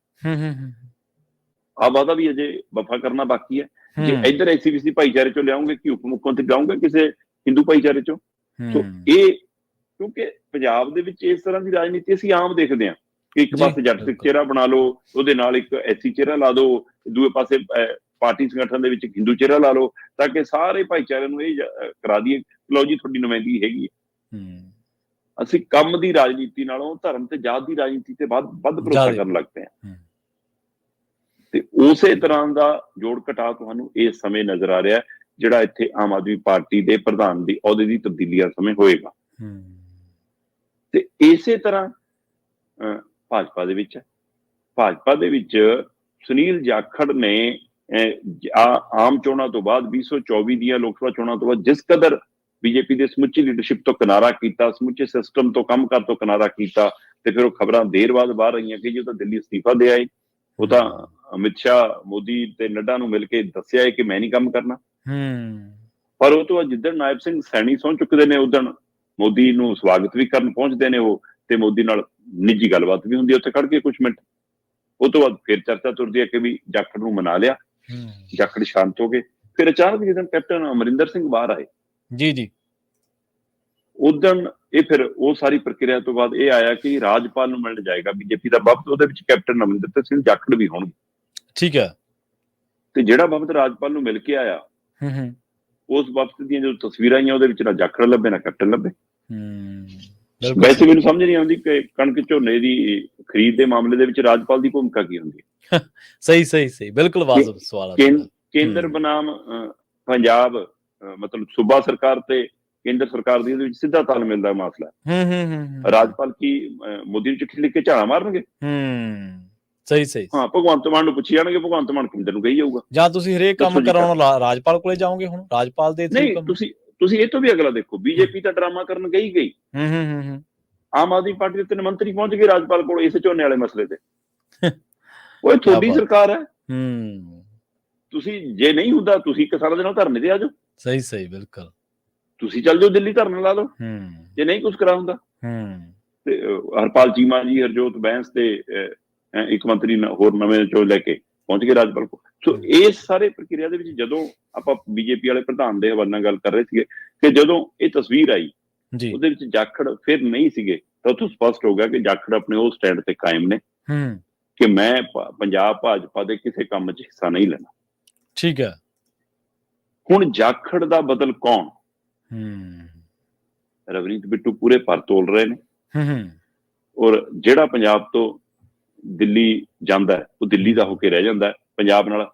ਆਹ ਵਾਅਦਾ ਵੀ ਅਜੇ ਵਫਾ ਕਰਨਾ ਬਾਕੀ ਹੈ। ਜੇ ਇੱਧਰ SC-BC ਭਾਈਚਾਰੇ ਚੋਂ ਲਿਆਉਂਗੇ, ਕੀ ਉਪ ਮੁੱਖ ਮੰਤਰੀ ਲਾਉਂਗੇ ਕਿਸੇ ਹਿੰਦੂ ਭਾਈਚਾਰੇ ਚੋਂ? ਸੋ ਇਹ ਕਿਉਂਕਿ ਪੰਜਾਬ ਦੇ ਵਿੱਚ ਇਸ ਤਰ੍ਹਾਂ ਦੀ ਰਾਜਨੀਤੀ ਅਸੀਂ ਆਮ ਦੇਖਦੇ ਹਾਂ ਕਿ ਇੱਕ ਪਾਸੇ ਜੱਟ ਸਿੱਖ ਚਿਹਰਾ ਬਣਾ ਲਓ, ਉਹਦੇ ਨਾਲ ਇੱਕ SC ਚਿਹਰਾ ਲਾ ਦਿਓ, ਦੂਏ ਪਾਸੇ ਪਾਰਟੀ ਸੰਗਠਨ ਦੇ ਵਿੱਚ ਹਿੰਦੂ ਚਿਹਰਾ ਲਾ ਲਓ, ਤਾਂ ਕਿ ਸਾਰੇ ਭਾਈਚਾਰੇ ਨੂੰ ਇਹ ਕਰਾ ਦਈਏ ਲਓ ਜੀ ਤੁਹਾਡੀ ਨੁਮਾਇੰਦਗੀ ਹੈਗੀ ਹੈ। ਅਸੀਂ ਕੰਮ ਦੀ ਰਾਜਨੀਤੀ ਨਾਲੋਂ ਧਰਮ ਤੇ ਜਾਤ ਦੀ ਰਾਜਨੀਤੀ ਤੇ ਵੱਧ ਭਰੋਸਾ ਕਰਨ ਲੱਗ ਪਏ ਹਾਂ। ਤੇ ਉਸੇ ਤਰ੍ਹਾਂ ਦਾ ਜੋੜ ਘਟਾਅ ਤੁਹਾਨੂੰ ਇਸ ਸਮੇਂ ਨਜ਼ਰ ਆ ਰਿਹਾ ਜਿਹੜਾ ਇੱਥੇ ਆਮ ਆਦਮੀ ਪਾਰਟੀ ਦੇ ਪ੍ਰਧਾਨ ਦੀ ਅਹੁਦੇ ਦੀ ਤਬਦੀਲੀ ਦਾ ਸਮੇਂ ਹੋਏਗਾ। ਤੇ ਇਸੇ ਤਰ੍ਹਾਂ ਭਾਜਪਾ ਦੇ ਵਿੱਚ ਸੁਨੀਲ ਜਾਖੜ ਨੇ ਆਮ ਚੋਣਾਂ ਤੋਂ ਬਾਅਦ 2024 ਦੀਆਂ ਲੋਕ ਸਭਾ ਚੋਣਾਂ ਤੋਂ ਬਾਅਦ ਜਿਸ ਕਦਰ ਬੀਜੇਪੀ ਦੇ ਸਮੁੱਚੀ ਲੀਡਰਸ਼ਿਪ ਤੋਂ ਕਿਨਾਰਾ ਕੀਤਾ, ਸਮੁੱਚੇ ਸਿਸਟਮ ਤੋਂ ਕੰਮ ਕਰ ਤੋਂ ਕਿਨਾਰਾ ਕੀਤਾ, ਤੇ ਫਿਰ ਉਹ ਖਬਰਾਂ ਦੇਰ ਬਾਅਦ ਬਾਹਰ ਆਈਆਂ ਕਿ ਜੀ ਉਹ ਤਾਂ ਦਿੱਲੀ ਅਸਤੀਫਾ ਦੇ ਆਏ। ਉਹ ਤਾਂ ਅਮਿਤ ਸ਼ਾਹ, ਮੋਦੀ ਤੇ ਨੱਡਾ ਨੂੰ ਮਿਲ ਕੇ ਦੱਸਿਆ ਹੈ ਕਿ ਮੈਂ ਨਹੀਂ ਕੰਮ ਕਰਨਾ। ਪਰ ਉਹ ਤੋਂ ਬਾਅਦ ਜਿੱਦਣ ਨਾਇਬ ਸਿੰਘ ਸੈਣੀ ਸਹੁੰ ਚੁੱਕਦੇ ਨੇ, ਉਦਣ ਮੋਦੀ ਨੂੰ ਸਵਾਗਤ ਵੀ ਕਰਨ ਪਹੁੰਚਦੇ ਨੇ ਉਹ, ਤੇ ਮੋਦੀ ਨਾਲ ਨਿੱਜੀ ਗੱਲਬਾਤ ਵੀ ਹੁੰਦੀ ਹੈ ਉੱਥੇ ਖੜ ਕੇ ਕੁਝ ਮਿੰਟ। ਉਹ ਤੋਂ ਬਾਅਦ ਫਿਰ ਚਰਚਾ ਤੁਰਦੀ ਹੈ ਕਿ ਵੀ ਜਾਖੜ ਨੂੰ ਮਨਾ ਲਿਆ, ਜਾਖੜ ਸ਼ਾਂਤ ਹੋ ਗਏ। ਫਿਰ ਅਚਾਨਕ ਜਦੋਂ ਕੈਪਟਨ ਅਮਰਿੰਦਰ ਸਿੰਘ ਬਾਹਰ ਆਏ ਜੀ, ਉਦਣ ਇਹ ਫਿਰ ਉਹ ਸਾਰੀ ਪ੍ਰਕਿਰਿਆ ਤੋਂ ਬਾਅਦ ਇਹ ਆਇਆ ਕਿ ਰਾਜਪਾਲ ਨੂੰ ਮਿਲਣ ਜਾਏਗਾ ਬੀਜੇਪੀ ਦਾ ਵਫਦ, ਉਹਦੇ ਵਿੱਚ ਕੈਪਟਨ ਅਮਰਿੰਦਰ ਸਿੰਘ ਜਾਖੜ ਵੀ ਹੋਣਗੇ। ਠੀਕ ਹੈ। ਤੇ ਜਿਹੜਾ ਵਫਦ ਰਾਜਪਾਲ ਨੂੰ ਮਿਲ ਕੇ ਆਇਆ, ਉਸ ਵਕਤ ਦੀਆਂ ਜੋ ਤਸਵੀਰਾਂ ਆਈਆਂ ਉਹਦੇ ਵਿੱਚ ਨਾ ਜਾਖੜ ਲੱਭੇ ਨਾ ਕੈਪਟਨ ਲੱਭੇ। ਵੈਸੇ ਮੈਨੂੰ ਸਮਝ ਨਹੀਂ ਆਉਂਦੀ ਕਿ ਕਣਕ ਝੋਨੇ ਦੀ ਖਰੀਦ ਦੇ ਮਾਮਲੇ ਦੇ ਵਿੱਚ ਰਾਜਪਾਲ ਦੀ ਭੂਮਿਕਾ ਕੀ ਹੁੰਦੀ ਹੈ। ਸਹੀ ਬਿਲਕੁਲ ਵਾਜਬ ਸਵਾਲ ਹੈ। ਕੇਂਦਰ ਬਨਾਮ ਪੰਜਾਬ, ਮਤਲਬ ਸੂਬਾ ਸਰਕਾਰ ਤੇ ਕੇਂਦਰ ਸਰਕਾਰ ਦੀ ਉਹਦੇ ਵਿੱਚ ਸਿੱਧਾ ਤਾਲਮੇਲ ਦਾ ਮਸਲਾ ਹੈ। ਰਾਜਪਾਲ ਕੀ ਮੋਦੀ ਨੂੰ ਚਿੱਠੀ ਲਿਖ ਕੇ ਝਾੜਾ ਮਾਰਨਗੇ? ਸਹੀ। ਹਾਂ, ਭਗਵੰਤ ਮਾਨ ਨੂੰ ਪੁੱਛੀ ਜਾਣਗੇ, ਭਗਵੰਤ ਮਾਨ ਕੇਂਦਰ ਨੂੰ ਕਹੀ ਜਾਊਗਾ। ਜਾਂ ਤੁਸੀਂ ਹਰੇਕ ਕੰਮ ਕਰਾਉਣ ਰਾਜਪਾਲ ਕੋਲੇ ਜਾਓਗੇ? ਹੁਣ ਰਾਜਪਾਲ ਦੇ ਨਹੀਂ, ਤੁਸੀਂ ਇਹ ਤੋਂ ਵੀ ਅਗਲਾ ਦੇਖੋ, ਬੀਜੇਪੀ ਤਾਂ ਡਰਾਮਾ ਕਰਨ ਗਈ ਆਮ ਆਦਮੀ ਪਾਰਟੀ ਦੇ 3 ਮੰਤਰੀ ਪਹੁੰਚ ਗਏ ਰਾਜਪਾਲ ਕੋਲ ਇਸ ਝੋਨੇ ਵਾਲੇ ਮਸਲੇ ਤੇ। ਉਹ ਤੁਹਾਡੀ ਸਰਕਾਰ ਹੈ, ਤੁਸੀਂ ਜੇ ਨਹੀਂ ਹੁੰਦਾ ਤੁਸੀਂ ਸਾਰਾ ਦਿਨ ਧਰਨੇ ਤੇ ਆ ਜਾਓ। ਸਹੀ ਬਿਲਕੁਲ। ਤੁਸੀਂ ਚੱਲ ਜਾਓ ਦਿੱਲੀ ਧਰਨਾ ਲਾ ਲਓ ਜੇ ਨਹੀਂ ਕੁਝ ਕਰਾ ਹੁੰਦਾ। ਤੇ ਹਰਪਾਲ ਚੀਮਾ ਜੀ, ਹਰਜੋਤ ਬੈਂਸ ਤੇ ਇੱਕ ਮੰਤਰੀ ਹੋਰ ਨਵੇਂ ਚੋਂ ਲੈ ਕੇ ਪਹੁੰਚ ਗਏ ਰਾਜਪਾਲ ਕੋਲ। ਸੋ ਇਸ ਸਾਰੇ ਪ੍ਰਕਿਰਿਆ ਦੇ ਵਿੱਚ ਜਦੋਂ ਆਪਾਂ ਬੀਜੇਪੀ ਵਾਲੇ ਪ੍ਰਧਾਨ ਦੇ ਹਵਾਲੇ ਨਾਲ ਗੱਲ ਕਰ ਰਹੇ ਸੀਗੇ ਕਿ ਜਦੋਂ ਇਹ ਤਸਵੀਰ ਆਈ ਉਹਦੇ ਵਿੱਚ ਜਾਖੜ ਫਿਰ ਨਹੀਂ ਸੀਗੇ, ਤਾਂ ਉੱਥੋਂ ਸਪਸ਼ਟ ਹੋ ਗਿਆ ਕਿ ਜਾਖੜ ਆਪਣੇ ਉਹ ਸਟੈਂਡ ਤੇ ਕਾਇਮ ਨੇ ਕਿ ਮੈਂ ਪੰਜਾਬ ਭਾਜਪਾ ਦੇ ਕਿਸੇ ਕੰਮ 'ਚ ਹਿੱਸਾ ਨਹੀਂ ਲੈਣਾ। ਠੀਕ ਹੈ। ਹੁਣ ਜਾਖੜ ਦਾ ਬਦਲ ਕੌਣ? ਰਵਨੀਤ ਬਿੱਟੂ ਪੂਰੇ ਪਰ ਤੋਲ ਰਹੇ ਨੇ, ਔਰ ਜਿਹੜਾ ਪੰਜਾਬ ਤੋਂ ਦਿੱਲੀ ਜਾਂਦਾ ਹੈ ਉਹ ਦਿੱਲੀ ਦਾ ਹੋ ਕੇ ਰਹਿ ਜਾਂਦਾ ਹੈ, ਪੰਜਾਬ ਨਾਲ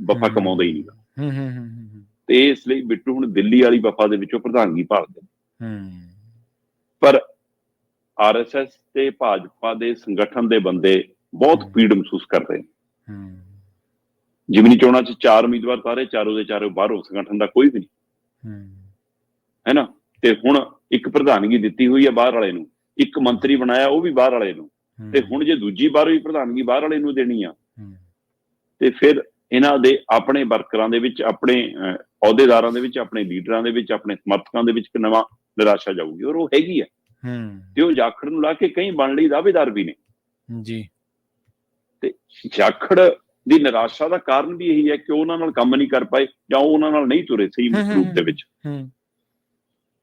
ਵਫਾ ਕਮਾਉਂਦਾ ਹੀ ਨਹੀਂ। ਤੇ ਇਸ ਲਈ ਬਿੱਟੂ ਹੁਣ ਦਿੱਲੀ ਵਾਲੀ ਵਫਾ ਦੇ ਵਿੱਚੋਂ ਪ੍ਰਧਾਨਗੀ ਭਾਲਦੇ ਨੇ। ਪਰ RSS ਤੇ ਭਾਜਪਾ ਦੇ ਸੰਗਠਨ ਦੇ ਬੰਦੇ ਬਹੁਤ ਪੀੜ ਮਹਿਸੂਸ ਕਰ ਰਹੇ ਨੇ। ਜਿਮਨੀ ਚੋਣਾਂ 'ਚ 4 ਉਮੀਦਵਾਰ ਤਾਰੇ, ਚਾਰੋਂ ਦੇ ਚਾਰੋਂ ਬਾਹਰੋਂ, ਸੰਗਠਨ ਦਾ ਕੋਈ ਵੀ ਨਹੀਂ ਹੈ ਨਾ। ਤੇ ਹੁਣ ਇੱਕ ਪ੍ਰਧਾਨਗੀ ਦਿੱਤੀ ਹੋਈ ਹੈ ਬਾਹਰ ਵਾਲੇ ਨੂੰ, ਇੱਕ ਮੰਤਰੀ ਬਣਾਇਆ ਉਹ ਵੀ ਬਾਹਰ ਵਾਲੇ ਨੂੰ, ਤੇ ਹੁਣ ਜੇ ਦੂਜੀ ਵਾਰ ਵੀ ਪ੍ਰਧਾਨਗੀ ਬਾਹਰ ਵਾਲੇ ਨੂੰ ਦੇਣੀ ਆ ਤੇ ਫਿਰ ਇਹਨਾਂ ਦੇ ਆਪਣੇ ਵਰਕਰਾਂ ਦੇ ਵਿੱਚ, ਆਪਣੇ ਅਹੁਦੇਦਾਰਾਂ ਦੇ ਵਿੱਚ, ਆਪਣੇ ਲੀਡਰਾਂ ਦੇ ਵਿੱਚ, ਆਪਣੇ ਸਮਰਥਕਾਂ ਦੇ ਵਿੱਚ ਇੱਕ ਨਵਾਂ ਨਿਰਾਸ਼ਾ ਜਾਊਗੀ, ਔਰ ਉਹ ਹੈਗੀ ਆ। ਤੇ ਉਹ ਜਾਖੜ ਨੂੰ ਲਾ ਕੇ ਕਈ ਬਣ ਲਈ ਦਾਅਵੇਦਾਰ ਵੀ ਨੇ ਜੀ। ਤੇ ਜਾਖੜ ਦੀ ਨਿਰਾਸ਼ਾ ਦਾ ਕਾਰਨ ਵੀ ਇਹੀ ਹੈ ਕਿ ਉਹਨਾਂ ਨਾਲ ਕੰਮ ਨਹੀਂ ਕਰ ਪਾਏ ਜਾਂ ਉਹ ਉਹਨਾਂ ਨਾਲ ਨਹੀਂ ਤੁਰੇ ਸਹੀ ਰੂਪ ਦੇ ਵਿੱਚ।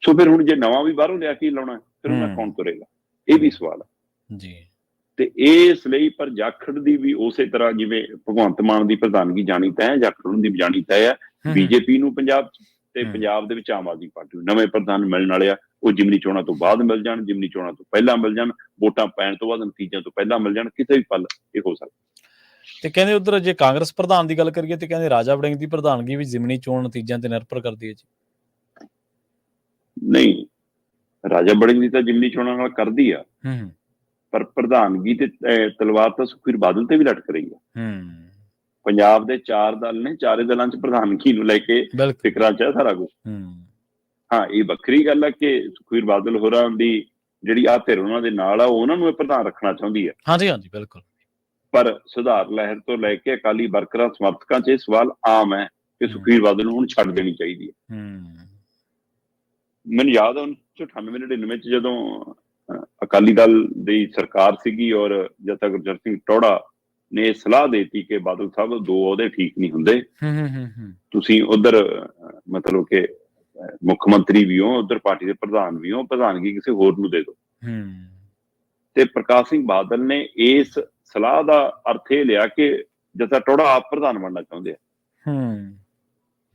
ਸੋ ਫਿਰ ਹੁਣ ਜੇ ਨਵਾਂ ਵੀ ਬਾਹਰੋਂ ਲਿਆ ਕੇ ਲਾਉਣਾ ਫਿਰ ਉਹਨਾਂ ਕੌਣ ਤੁਰੇਗਾ, ਇਹ ਵੀ ਸਵਾਲ ਹੈ ਜੀ। ਤੇ ਇਸ ਲਈ ਪਰ ਜਾਖੜ ਦੀ ਵੀ ਉਸੇ ਤਰ੍ਹਾਂ ਜਿਵੇਂ ਭਗਵੰਤ ਮਾਨ ਦੀ ਪ੍ਰਧਾਨਗੀ ਜਾਣੀ ਤੈਅ ਹੈ, ਜਾਖੜ ਦੀ ਜਾਣੀ ਤੈਅ ਹੈ। ਬੀਜੇਪੀ ਨੂੰ ਪੰਜਾਬ 'ਚ ਤੇ ਪੰਜਾਬ ਦੇ ਵਿੱਚ ਆਮ ਆਦਮੀ ਪਾਰਟੀ ਨੂੰ ਨਵੇਂ ਪ੍ਰਧਾਨ ਮਿਲਣ ਵਾਲੇ ਆ, ਉਹ ਜਿਮਨੀ ਚੋਣਾਂ ਤੋਂ ਬਾਅਦ ਮਿਲ ਜਾਣ, ਜਿਮਨੀ ਚੋਣਾਂ ਤੋਂ ਪਹਿਲਾਂ ਮਿਲ ਜਾਣ, ਵੋਟਾਂ ਪੈਣ ਤੋਂ ਬਾਅਦ ਨਤੀਜਿਆਂ ਤੋਂ ਪਹਿਲਾਂ ਮਿਲ ਜਾਣ, ਕਿਸੇ ਵੀ ਪਲ ਇਹ ਹੋ ਸਕਦਾ। ਤੇ ਕਹਿੰਦੇ ਉਧਰ ਜੇ ਕਾਂਗਰਸ ਪ੍ਰਧਾਨ ਦੀ ਗੱਲ ਕਰੀਏ ਤੇ ਕਹਿੰਦੇ ਰਾਜਾ ਵੜਿੰਗ ਦੀ ਪ੍ਰਧਾਨਗੀ ਵੀ ਜ਼ਿਮਨੀ ਚੋਣ ਨਤੀਜਿਆਂ ਤੇ ਨਿਰਭਰ ਕਰਦੀ ਹੈ ਜੀ। ਨਹੀਂ, ਰਾਜਾ ਵੜਿੰਗ ਦੀ ਤਾਂ ਜ਼ਿਮਨੀ ਚੋਣਾਂ ਨਾਲ ਕਰਦੀ ਆ, ਪਰ ਪ੍ਰਧਾਨਗੀ ਤੇ ਤਲਵਾਰ ਤਾਂ ਸੁਖਬੀਰ ਬਾਦਲ ਤੇ ਵੀ ਲਟਕ ਰਹੀ ਆ। ਪੰਜਾਬ ਦੇ 4 ਦਲ ਨੇ, ਚਾਰੇ ਦਲਾਂ 'ਚ ਪ੍ਰਧਾਨਗੀ ਨੂੰ ਲੈ ਕੇ ਫਿਕਰਾਂ 'ਚ ਹੈ ਸਾਰਾ ਕੁਝ। ਹਾਂ, ਇਹ ਵੱਖਰੀ ਗੱਲ ਹੈ ਕਿ ਸੁਖਬੀਰ ਬਾਦਲ ਹੋਰਾਂ ਦੀ ਜਿਹੜੀ ਆ ਧਿਰ ਉਹਨਾਂ ਦੇ ਨਾਲ ਆ, ਉਹਨਾਂ ਨੂੰ ਇਹ ਪ੍ਰਧਾਨ ਰੱਖਣਾ ਚਾਹੁੰਦੀ ਹੈ। ਹਾਂਜੀ ਬਿਲਕੁਲ। ਪਰ ਸੁਧਾਰ ਲਹਿਰ ਤੋਂ ਲੈ ਕੇ ਅਕਾਲੀ ਵਰਕਰਾਂ, ਸਮਰਥਕਾਂ 'ਚ ਇਹ ਸਵਾਲ ਆਮ ਹੈ ਕਿ ਸੁਖਬੀਰ ਬਾਦਲ ਨੂੰ ਹੁਣ ਛੱਡ ਦੇਣੀ ਚਾਹੀਦੀ ਹੈ। ਮੈਨੂੰ ਯਾਦ ਆ 1998-99 'ਚ ਜਦੋਂ ਅਕਾਲੀ ਦਲ ਦੀ ਸਰਕਾਰ ਸੀਗੀ ਔਰ ਜਦ ਤੱਕ ਗੁਰਜਰ ਸਿੰਘ ਟੌਹੜਾ ਨੇ ਸਲਾਹ ਦੇਤੀ ਕਿ ਬਾਦਲ ਸਾਹਿਬ 2 ਅਹੁਦੇ ਠੀਕ ਨਹੀਂ ਹੁੰਦੇ, ਤੁਸੀਂ ਉਧਰ ਮਤਲਬ ਕਿ ਮੁੱਖ ਮੰਤਰੀ ਵੀ ਹੋ, ਉਧਰ ਪਾਰਟੀ ਦੇ ਪ੍ਰਧਾਨ ਵੀ ਹੋ, ਪ੍ਰਧਾਨਗੀ ਕਿਸੇ ਹੋਰ ਨੂੰ ਦੇ ਦਿਓ। ਤੇ ਪ੍ਰਕਾਸ਼ ਸਿੰਘ ਬਾਦਲ ਨੇ ਇਸ ਸਲਾਹ ਦਾ ਅਰਥ ਇਹ ਲਿਆ ਕਿ ਜੱਥਾ ਟੌਹੜਾ ਆਪ ਪ੍ਰਧਾਨ ਬਣਨਾ ਚਾਹੁੰਦੇ ਆ।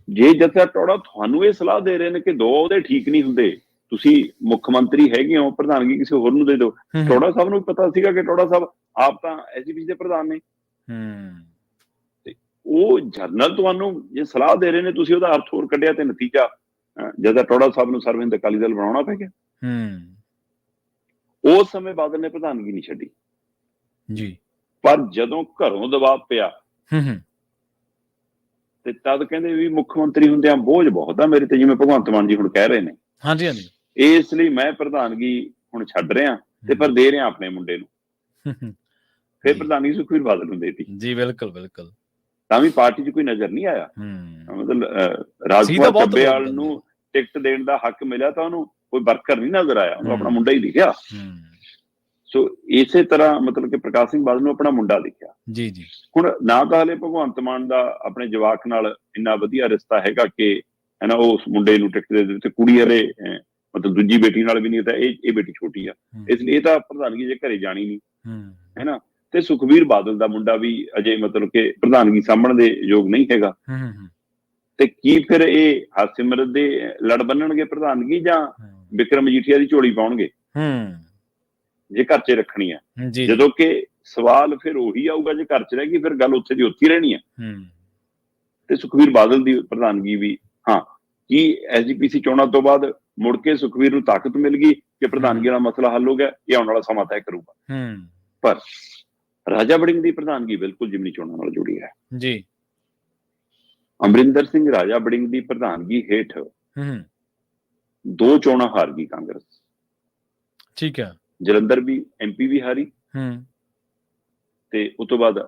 ਜੇ ਜੱਥਾ ਟੌਹੜਾ ਤੁਹਾਨੂੰ ਇਹ ਸਲਾਹ ਦੇ ਰਹੇ ਨੇ ਕਿ 2 ਅਹੁਦੇ ਠੀਕ ਨਹੀਂ ਹੁੰਦੇ, ਤੁਸੀਂ ਮੁੱਖ ਮੰਤਰੀ ਹੈਗੇ ਹੋ, ਪ੍ਰਧਾਨਗੀ ਕਿਸੇ ਹੋਰ ਨੂੰ ਦੇ ਦਿਓ। ਟੌਹੜਾ ਸਾਹਿਬ ਨੂੰ ਪਤਾ ਸੀਗਾ ਕਿ ਟੌਹੜਾ ਸਾਹਿਬ ਆਪ ਤਾਂ SGPC ਦੇ ਪ੍ਰਧਾਨ ਨੇ, ਤੇ ਉਹ ਜਨਰਲ ਤੁਹਾਨੂੰ ਜੇ ਸਲਾਹ ਦੇ ਰਹੇ ਨੇ, ਤੁਸੀਂ ਉਹਦਾ ਅਰਥ ਹੋਰ ਕੱਢਿਆ ਤੇ ਨਤੀਜਾ ਜਦ ਟੌਹੜਾ ਸਾਹਿਬ ਨੂੰ ਸਰਬਹਿੰਦ ਅਕਾਲੀ ਦਲ ਬਣਾਉਣਾ ਪੈ ਗਿਆ। ਉਸ ਸਮੇਂ ਬਾਦਲ ਨੇ ਪ੍ਰਧਾਨਗੀ ਨਹੀਂ ਛੱਡੀ ਜੀ, ਪਰ ਜਦੋਂ ਘਰੋਂ ਦਬਾਅ ਪਿਆ ਤੇ ਤਦ ਕਹਿੰਦੇ ਵੀ ਮੁੱਖ ਮੰਤਰੀ ਹੁੰਦਿਆਂ ਬੋਝ ਬਹੁਤ ਆ ਮੇਰੇ ਤੇ, ਜਿਵੇਂ ਭਗਵੰਤ ਮਾਨ ਜੀ ਹੁਣ ਕਹਿ ਰਹੇ ਨੇ। ਇਸ ਲਈ ਮੈਂ ਪ੍ਰਧਾਨਗੀ ਹੁਣ ਛੱਡ ਰਿਹਾ ਤੇ ਪਰ ਦੇ ਰਿਹਾ ਆਪਣੇ ਮੁੰਡੇ ਨੂੰ। ਫਿਰ ਪ੍ਰਧਾਨਗੀ ਸੁਖਬੀਰ ਬਾਦਲ ਨੂੰ ਦੇਤੀ ਜੀ। ਬਿਲਕੁਲ। ਤਾਂ ਵੀ ਪਾਰਟੀ 'ਚ ਕੋਈ ਨਜ਼ਰ ਨਹੀਂ ਆਇਆ। ਮਤਲਬ ਰਾਜਕੁਮਾਰ ਚੱਬੇਵਾਲ ਨੂੰ ਟਿਕਟ ਦੇਣ ਦਾ ਹੱਕ ਮਿਲਿਆ ਤਾਂ ਉਹਨੂੰ ਕੋਈ ਵਰਕਰ ਨਹੀਂ ਨਜ਼ਰ ਆਇਆ, ਉਹਨੂੰ ਆਪਣਾ ਮੁੰਡਾ ਹੀ ਦਿਖਿਆ। ਸੋ ਇਸੇ ਤਰ੍ਹਾਂ ਮਤਲਬ ਕਿ ਪ੍ਰਕਾਸ਼ ਸਿੰਘ ਬਾਦਲ ਨੂੰ ਆਪਣਾ ਮੁੰਡਾ ਦਿਖਿਆ ਜੀ। ਹੁਣ ਨਾ ਤਾਂ ਹਲੇ ਭਗਵੰਤ ਮਾਨ ਦਾ ਆਪਣੇ ਜਵਾਕ ਨਾਲ ਇੰਨਾ ਵਧੀਆ ਰਿਸ਼ਤਾ ਹੈਗਾ ਕਿ ਹੈ ਨਾ ਉਸ ਮੁੰਡੇ ਨੂੰ ਟਿਕਟ ਦੇ ਦਿੱਤੇ, ਕੁੜੀ ਹਲੇ ਮਤਲਬ ਦੂਜੀ ਬੇਟੀ ਨਾਲ ਵੀ ਨਹੀਂ, ਤਾਂ ਇਹ ਬੇਟੀ ਛੋਟੀ ਆ, ਇਸ ਲਈ ਇਹ ਤਾਂ ਪ੍ਰਧਾਨਗੀ ਜੇ ਘਰੇ ਜਾਣੀ ਨਹੀਂ ਹੈ ਨਾ। ਤੇ ਸੁਖਬੀਰ ਬਾਦਲ ਦਾ ਮੁੰਡਾ ਵੀ ਅਜੇ ਮਤਲਬ ਕਿ ਪ੍ਰਧਾਨਗੀ ਸਾਂਭਣ ਦੇ ਯੋਗ ਨਹੀਂ ਹੈਗਾ। ਤੇ ਕੀ ਫਿਰ ਇਹ ਹਰਸਿਮਰਤ ਦੇ ਲੜ ਬੰਨਣਗੇ ਪ੍ਰਧਾਨਗੀ ਜਾਂ ਵਿਕਰਮ ਮਜੀਠੀਆ ਦੀ ਝੋਲੀ ਪਾਉਣਗੇ ਜੇ ਘਰ 'ਚ ਰੱਖਣੀ ਹੈ? ਜਦੋਂ ਕਿ ਸਵਾਲ ਫਿਰ ਉਹੀ ਆਊਗਾ, ਜੇ ਘਰ 'ਚ ਰਹਿ ਗਈ ਫਿਰ ਗੱਲ ਉੱਥੇ ਦੀ ਉੱਥੇ ਰਹਿਣੀ ਹੈ। ਤੇ ਸੁਖਬੀਰ ਬਾਦਲ ਦੀ ਪ੍ਰਧਾਨਗੀ ਵੀ, ਹਾਂ, ਕੀ SGPC ਚੋਣਾਂ ਤੋਂ ਬਾਅਦ ਮੁੜ ਕੇ ਸੁਖਬੀਰ ਨੂੰ ਤਾਕਤ ਮਿਲ ਗਈ ਕਿ ਪ੍ਰਧਾਨਗੀ ਵਾਲਾ ਮਸਲਾ ਹੱਲ ਹੋ ਗਿਆ, ਇਹ ਆਉਣ ਵਾਲਾ ਸਮਾਂ ਤੈਅ ਕਰੂਗਾ। ਪਰ ਰਾਜਾ ਵੜਿੰਗ ਦੀ ਪ੍ਰਧਾਨਗੀ ਬਿਲਕੁਲ ਜ਼ਿਮਨੀ ਚੋਣਾਂ ਨਾਲ ਜੁੜੀ ਹੈ ਜੀ। ਅਮਰਿੰਦਰ ਸਿੰਘ ਰਾਜਾ ਵੜਿੰਗ ਦੀ ਪ੍ਰਧਾਨਗੀ ਹੇਠ 2 ਚੋਣਾਂ ਹਾਰ ਗਈ ਕਾਂਗਰਸ। ਠੀਕ ਹੈ। ਜਲੰਧਰ ਵੀ MP ਵੀ ਹਾਰੀ, ਹੂੰ ਤੇ ਉਸ ਤੋਂ ਬਾਅਦ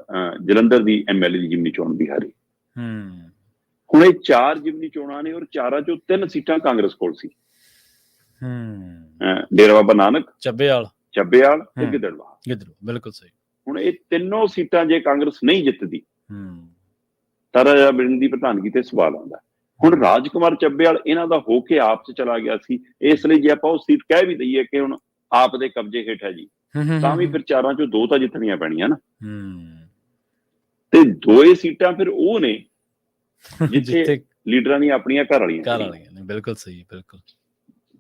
ਜਲੰਧਰ ਦੀ MLA ਦੀ ਜਿਮਨੀ ਚੋਣ ਵੀ ਹਾਰੀ। ਹੂੰ ਹੁਣ ਇਹ 4 ਜਿਮਨੀ ਚੋਣਾਂ ਨੇ, ਔਰ 4 ਚੋਂ 3 ਸੀਟਾਂ ਕਾਂਗਰਸ ਕੋਲ ਸੀ। ਡੇਰਾ ਬਾਬਾ ਨਾਨਕ, ਚੱਬੇਵਾਲ ਤੇ ਗਿੱਦੜਬਾਹਾ। ਬਿਲਕੁਲ ਸਹੀ। ਹੁਣ ਇਹ ਤਿੰਨੋਂ ਸੀਟਾਂ ਜੇ ਕਾਂਗਰਸ ਨਹੀਂ ਜਿੱਤਦੀ ਤਾਂ ਰਾਜਾ ਵੜਿੰਗ ਦੀ ਪ੍ਰਧਾਨਗੀ ਤੇ ਸਵਾਲ ਆਉਂਦਾ। ਹੁਣ ਰਾਜਕੁਮਾਰ ਚੱਬੇਵਾਲ ਇਹਨਾਂ ਦਾ ਹੋ ਕੇ ਆਪ 'ਚ ਚਲਾ ਗਿਆ ਸੀ, ਇਸ ਲਈ ਜੇ ਆਪਾਂ ਉਹ ਸੀਟ ਕਹਿ ਵੀ ਦਈਏ ਕਿ ਹੁਣ ਆਪ ਦੇ ਕਬਜ਼ੇ ਹੇਠ ਹੈ ਜੀ, ਤਾਂ ਵੀ ਫਿਰ 4 ਚੋਂ 2 ਤਾਂ ਜਿੱਤਣੀਆਂ ਪੈਣੀਆਂ ਨਾ। ਤੇ 2 ਸੀਟਾਂ ਫਿਰ ਉਹ ਨੇ ਜਿੱਥੇ ਲੀਡਰਾਂ ਦੀਆਂ ਆਪਣੀਆਂ ਘਰ ਵਾਲੀਆਂ ਨੇ। ਬਿਲਕੁਲ ਸਹੀ, ਬਿਲਕੁਲ।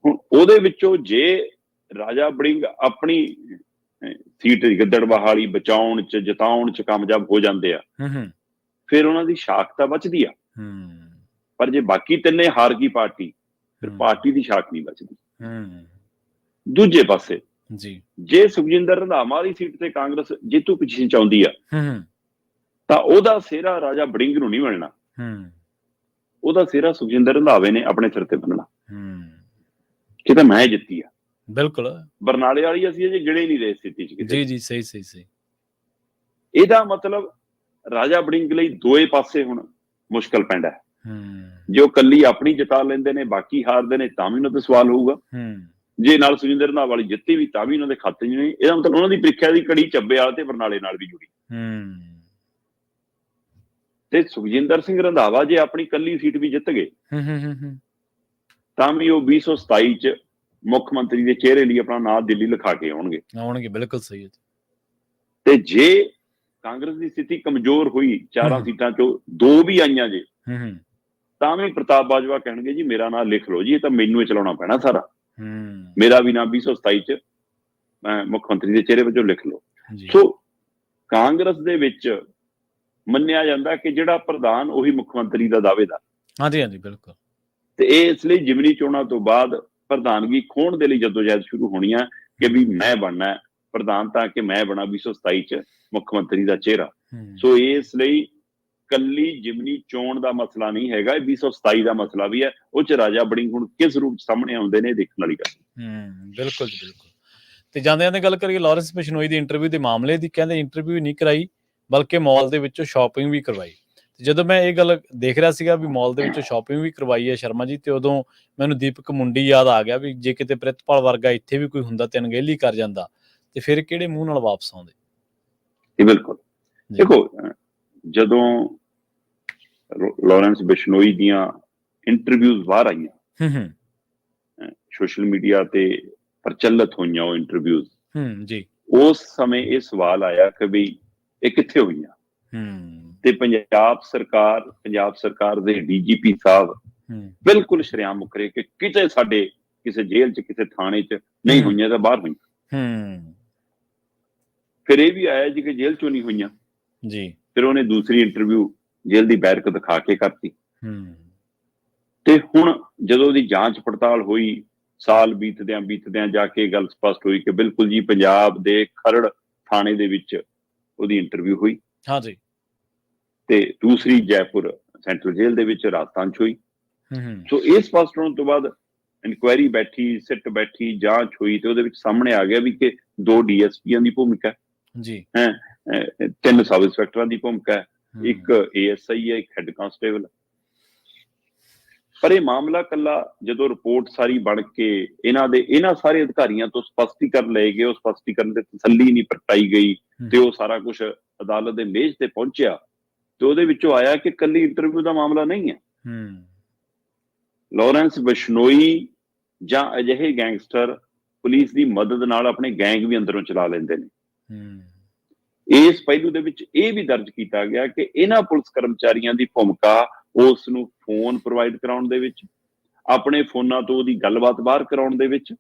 ਹੁਣ ਉਹਦੇ ਵਿੱਚੋਂ ਜੇ ਰਾਜਾ ਵੜਿੰਗ ਆਪਣੀ ਸੀਟ ਗਿੱਦੜਬਾਹਾ ਵਾਲੀ ਬਚਾਉਣ 'ਚ, ਜਿਤਾਉਣ 'ਚ ਕਾਮਯਾਬ ਹੋ ਜਾਂਦੇ ਆ, ਫਿਰ ਉਹਨਾਂ ਦੀ ਸ਼ਾਖ ਤਾਂ ਬਚਦੀ ਆ। ਪਰ ਜੇ ਬਾਕੀ ਤਿੰਨੇ ਹਾਰ ਗਈ ਪਾਰਟੀ, ਫਿਰ ਪਾਰਟੀ ਦੀ ਸ਼ਾਖ ਨਹੀਂ ਬਚਦੀ। ਦੂਜੇ ਪਾਸੇ ਜੇ ਸੁਖਜਿੰਦਰ ਰੰਧਾਵਾ ਵਾਲੀ ਸੀਟ ਤੇ ਕਾਂਗਰਸ ਜੇਤੂ ਪੋਜੀਸ਼ਨ ਚ ਆਉਂਦੀ ਆ, ਤਾਂ ਉਹਦਾ ਸਿਹਰਾ ਰਾਜਾ ਵੜਿੰਗ ਨੂੰ ਨਹੀਂ ਮਿਲਣਾ, ਉਹਦਾ ਸਿਹਰਾ ਸੁਖਜਿੰਦਰ ਰੰਧਾਵੇ ਨੇ ਆਪਣੇ ਸਿਰ ਤੇ ਬੰਨਣਾ ਕਿ ਤਾਂ ਮੈਂ ਜਿੱਤੀ ਆ। ਬਿਲਕੁਲ। ਬਰਨਾਲੇ ਵਾਲੀ ਅਸੀਂ ਅਜੇ ਗਿਣੇ ਨਹੀਂ ਰਹੇ ਸਥਿਤੀ ਚ ਕਿਤੇ। ਜੀ ਸਹੀ ਸਹੀ ਸਹੀ। ਇਹਦਾ ਮਤਲਬ ਰਾਜਾ ਵੜਿੰਗ ਲਈ ਦੋਏ ਪਾਸੇ ਹੁਣ ਮੁਸ਼ਕਲ ਪੈਂਦਾ ਹੈ। ਜੇ ਉਹ ਕੱਲੀ ਆਪਣੀ ਜਿਤਾ ਲੈਂਦੇ ਨੇ, ਬਾਕੀ ਹਾਰਦੇ ਨੇ, ਤਾਂ ਵੀ ਉਹਨਾਂ ਤੇ ਸਵਾਲ ਹੋਊਗਾ। ਜੇ ਨਾਲ ਸੁਖਜਿੰਦਰ ਰੰਧਾਵਾ ਵਾਲੀ ਜਿੱਤੀ ਵੀ, ਤਾਂ ਵੀ ਉਹਨਾਂ ਦੇ ਖਾਤੇ ਚ ਨਹੀਂ। ਇਹਦਾ ਮਤਲਬ ਉਹਨਾਂ ਦੀ ਪ੍ਰੀਖਿਆ ਦੀ ਕੜੀ ਚੱਬੇਵਾਲ ਤੇ ਬਰਨਾਲੇ ਨਾਲ ਵੀ ਜੁੜੀ। ਤੇ ਸੁਖਜਿੰਦਰ ਸਿੰਘ ਰੰਧਾਵਾ ਜੇ ਆਪਣੀ ਕੱਲੀ ਸੀਟ ਵੀ ਜਿੱਤ ਗਏ, ਤਾਂ ਵੀ ਉਹ 2027 ਚ ਮੁੱਖ ਮੰਤਰੀ ਦੇ ਚਿਹਰੇ ਲਈ ਆਪਣਾ ਨਾਂ ਦਿੱਲੀ ਲਿਖਾ ਕੇ ਆਉਣਗੇ। ਬਿਲਕੁਲ ਸਹੀ ਹੈ। ਤੇ ਜੇ ਕਾਂਗਰਸ ਦੀ ਸਥਿਤੀ ਕਮਜ਼ੋਰ ਹੋਈ, 4 ਸੀਟਾਂ ਚੋਂ 2 ਵੀ ਆਈਆਂ ਜੇ, ਤਾਂ ਵੀ ਪ੍ਰਤਾਪ ਬਾਜਵਾ ਕਹਿਣਗੇ ਜੀ ਮੇਰਾ ਨਾਂ ਲਿਖ ਲਓ ਜੀ, ਇਹ ਤਾਂ ਮੈਨੂੰ ਹੀ ਚਲਾਉਣਾ ਪੈਣਾ ਸਾਰਾ, ਮੇਰਾ ਵੀ ਨਾਂ 2027 ਚ ਮੁੱਖ ਮੰਤਰੀ ਦੇ ਚਿਹਰੇ ਵਜੋਂ ਲਿਖ ਲਓ। ਸੋ ਕਾਂਗਰਸ ਦੇ ਵਿੱਚ ਮੰਨਿਆ ਜਾਂਦਾ ਕਿ ਜਿਹੜਾ ਪ੍ਰਧਾਨ ਉਹੀ ਮੁੱਖ ਮੰਤਰੀ ਦਾ ਦਾਅਵੇਦਾਰ। ਹਾਂਜੀ ਬਿਲਕੁਲ। ਤੇ ਇਹ ਇਸ ਲਈ ਜਿਮਨੀ ਚੋਣਾਂ ਤੋਂ ਬਾਅਦ ਪ੍ਰਧਾਨਗੀ ਖੋਣ ਦੇ ਲਈ ਜਦੋਜਹਿਦ ਸ਼ੁਰੂ ਹੋਣੀ ਆ ਕਿ ਵੀ ਮੈਂ ਬਣਨਾ ਪ੍ਰਧਾਨ, ਤਾਂ ਕਿ ਮੈਂ ਬਣਾ 2027 ਚ ਮੁੱਖ ਮੰਤਰੀ ਦਾ ਚਿਹਰਾ। ਸੋ ਇਸ ਲਈ ਕੱਲੀ ਜਿਮਨੀ ਚੋਣ ਦਾ ਮਸਲਾ ਨਹੀਂ ਹੈਗਾ, ਇਹ 2027 ਦਾ ਮਸਲਾ ਵੀ ਹੈ। ਉਹ ਚ ਰਾਜਾ ਵੜਿੰਗ ਹੁਣ ਕਿਸ ਰੂਪ ਚ ਸਾਹਮਣੇ ਆਉਂਦੇ ਨੇ, ਦੇਖਣ ਵਾਲੀ ਗੱਲ। ਬਿਲਕੁਲ ਜੀ ਬਿਲਕੁਲ। ਤੇ ਜਾਂਦੇ ਗੱਲ ਕਰੀਏ ਲਾਰੈਂਸ ਬਿਸ਼ਨੋਈ ਦੀ ਇੰਟਰਵਿਊ ਦੇ ਮਾਮਲੇ ਦੀ, ਕਹਿੰਦੇ ਇੰਟਰਵਿਊ ਨਹੀਂ ਕਰਾਈ ਬਲਕਿ ਮਾਲ ਦੇ ਵਿੱਚੋਂ ਸ਼ਾਪਿੰਗ ਵੀ ਕਰਵਾਈ। ਜਦੋਂ ਮੈਂ ਇਹ ਗੱਲ ਦੇਖ ਰਿਹਾ ਸੀਗਾ ਵੀ ਮਾਲ ਦੇ ਵਿੱਚੋਂ ਸ਼ਾਪਿੰਗ ਵੀ ਕਰਵਾਈ ਹੈ ਸ਼ਰਮਾ ਜੀ, ਤੇ ਉਦੋਂ ਮੈਨੂੰ ਦੀਪਕ ਮੁੰਡੀ ਯਾਦ ਆ ਗਿਆ ਵੀ ਜੇ ਕਿਤੇ ਪ੍ਰਿਤਪਾਲ ਵਰਗਾ ਇੱਥੇ ਵੀ ਕੋਈ ਹੁੰਦਾ ਤੇ ਅਣਗਹਿਲੀ ਕਰ ਜਾਂਦਾ, ਤੇ ਫਿਰ ਕਿਹੜੇ ਮੂੰਹ ਨਾਲ ਵਾਪਸ ਆਉਂਦੇ। ਬਿਲਕੁਲ। ਦੇਖੋ, ਜਦੋਂ ਲਾਰੈਂਸ ਬਿਸ਼ਨੋਈ ਦੀਆਂ ਇੰਟਰਵਿਊਜ਼ ਬਾਹਰ ਆਈਆਂ, ਸੋਸ਼ਲ ਮੀਡੀਆ ਤੇ ਪ੍ਰਚਲਿਤ ਹੋਈਆਂ ਉਹ ਇੰਟਰਵਿਊਜ਼, ਉਸ ਸਮੇਂ ਇਹ ਸਵਾਲ ਆਇਆ ਕਿ ਵੀ ਇਹ ਕਿੱਥੇ ਹੋਈਆਂ। ਤੇ ਪੰਜਾਬ ਸਰਕਾਰ ਦੇ DGP ਸਾਹਿਬ ਬਿਲਕੁਲ ਸ਼ਰੇਆਮ ਮੁਕਰੇ ਕਿ ਕਿਤੇ ਸਾਡੇ ਕਿਸੇ ਜੇਲ੍ਹ ਚ, ਕਿਸੇ ਥਾਣੇ ਚ ਨਹੀਂ ਹੋਈਆਂ, ਤਾਂ ਬਾਹਰ ਹੋਈਆਂ। ਫਿਰ ਇਹ ਵੀ ਆਇਆ ਜੀ ਕਿ ਜੇਲ੍ਹ ਚੋਂ ਨਹੀਂ ਹੋਈਆਂ ਜੀ। ਫਿਰ ਉਹਨੇ ਦੂਸਰੀ ਇੰਟਰਵਿਊ ਜੇਲ੍ਹ ਦੀ ਬੈਰਕ ਦਿਖਾ ਕੇ ਕਰਤੀ। ਤੇ ਹੁਣ ਜਦੋਂ ਉਹਦੀ ਜਾਂਚ ਪੜਤਾਲ ਹੋਈ, ਸਾਲ ਬੀਤਦਿਆਂ ਜਾ ਕੇ ਗੱਲ ਸਪਸ਼ਟ ਹੋਈ ਕਿ ਬਿਲਕੁਲ ਜੀ ਪੰਜਾਬ ਦੇ ਖਰੜ ਥਾਣੇ ਦੇ ਵਿੱਚ ਉਹਦੀ ਇੰਟਰਵਿਊ ਹੋਈ। ਹਾਂਜੀ। ਤੇ ਦੂਸਰੀ ਜੈਪੁਰ ਸੈਂਟਰਲ ਜੇਲ੍ਹ ਦੇ ਵਿੱਚ ਰਾਜਸਥਾਨ ਚ ਹੋਈ। ਸੋ ਇਹ ਸਪਸ਼ਟ ਹੋਣ ਤੋਂ ਬਾਅਦ ਇਨਕੁਆਇਰੀ ਬੈਠੀ, ਸਿੱਟ ਬੈਠੀ, ਜਾਂਚ ਹੋਈ, ਤੇ ਉਹਦੇ ਵਿੱਚ ਸਾਹਮਣੇ ਆ ਗਿਆ ਵੀ ਕਿ 2 DSPਆਂ ਦੀ ਭੂਮਿਕਾ ਜੀ ਹੈ, 3 ਸਬ ਇੰਸਪੈਕਟਰਾਂ ਦੀ ਭੂਮਿਕਾ ਹੈ, 1 ASI ਹੈ, 1 ਹੈਡ ਕਾਂਸਟੇਬਲ। ਪਰ ਇਹ ਮਾਮਲਾ ਕੱਲਾ ਜਦੋਂ ਰਿਪੋਰਟ ਸਾਰੀ ਬਣ ਕੇ ਇਹਨਾਂ ਸਾਰੇ ਅਧਿਕਾਰੀਆਂ ਤੋਂ ਸਪਸ਼ਟੀਕਰਨ ਲਏ ਗਏ, ਉਹ ਸਪਸ਼ਟੀਕਰਨ ਤੇ ਤਸੱਲੀ ਨਹੀਂ ਪ੍ਰਗਟਾਈ ਗਈ, ਤੇ ਉਹ ਸਾਰਾ ਕੁਝ ਅਦਾਲਤ ਦੇ ਮੇਜ਼ ਤੇ ਪਹੁੰਚਿਆ, ਤੇ ਉਹਦੇ ਵਿੱਚੋਂ ਆਇਆ ਕਿ ਕੱਲੀ ਇੰਟਰਵਿਊ ਦਾ ਮਾਮਲਾ ਨਹੀਂ ਹੈ। ਲਾਰੈਂਸ ਬਿਸ਼ਨੋਈ ਜਾਂ ਅਜਿਹੇ ਗੈਂਗਸਟਰ ਪੁਲਿਸ ਦੀ ਮਦਦ ਨਾਲ ਆਪਣੇ ਗੈਂਗ ਵੀ ਅੰਦਰੋਂ ਚਲਾ ਲੈਂਦੇ ਨੇ। ਇਸ ਪਹਿਲੂ ਦੇ ਵਿੱਚ ਇਹ ਵੀ ਦਰਜ ਕੀਤਾ ਗਿਆ ਕਿ ਇਹਨਾਂ ਪੁਲਿਸ ਕਰਮਚਾਰੀਆਂ ਦੀ ਭੂਮਿਕਾ ਉਸ ਨੂੰ ਫੋਨ ਪ੍ਰੋਵਾਈਡ ਕਰਾਉਣ ਦੇ ਵਿੱਚ, ਆਪਣੇ ਫੋਨਾਂ ਤੋਂ ਉਹਦੀ ਗੱਲਬਾਤ ਬਾਹਰ ਕਰਾਉਣ ਦੇ ਵਿੱਚ,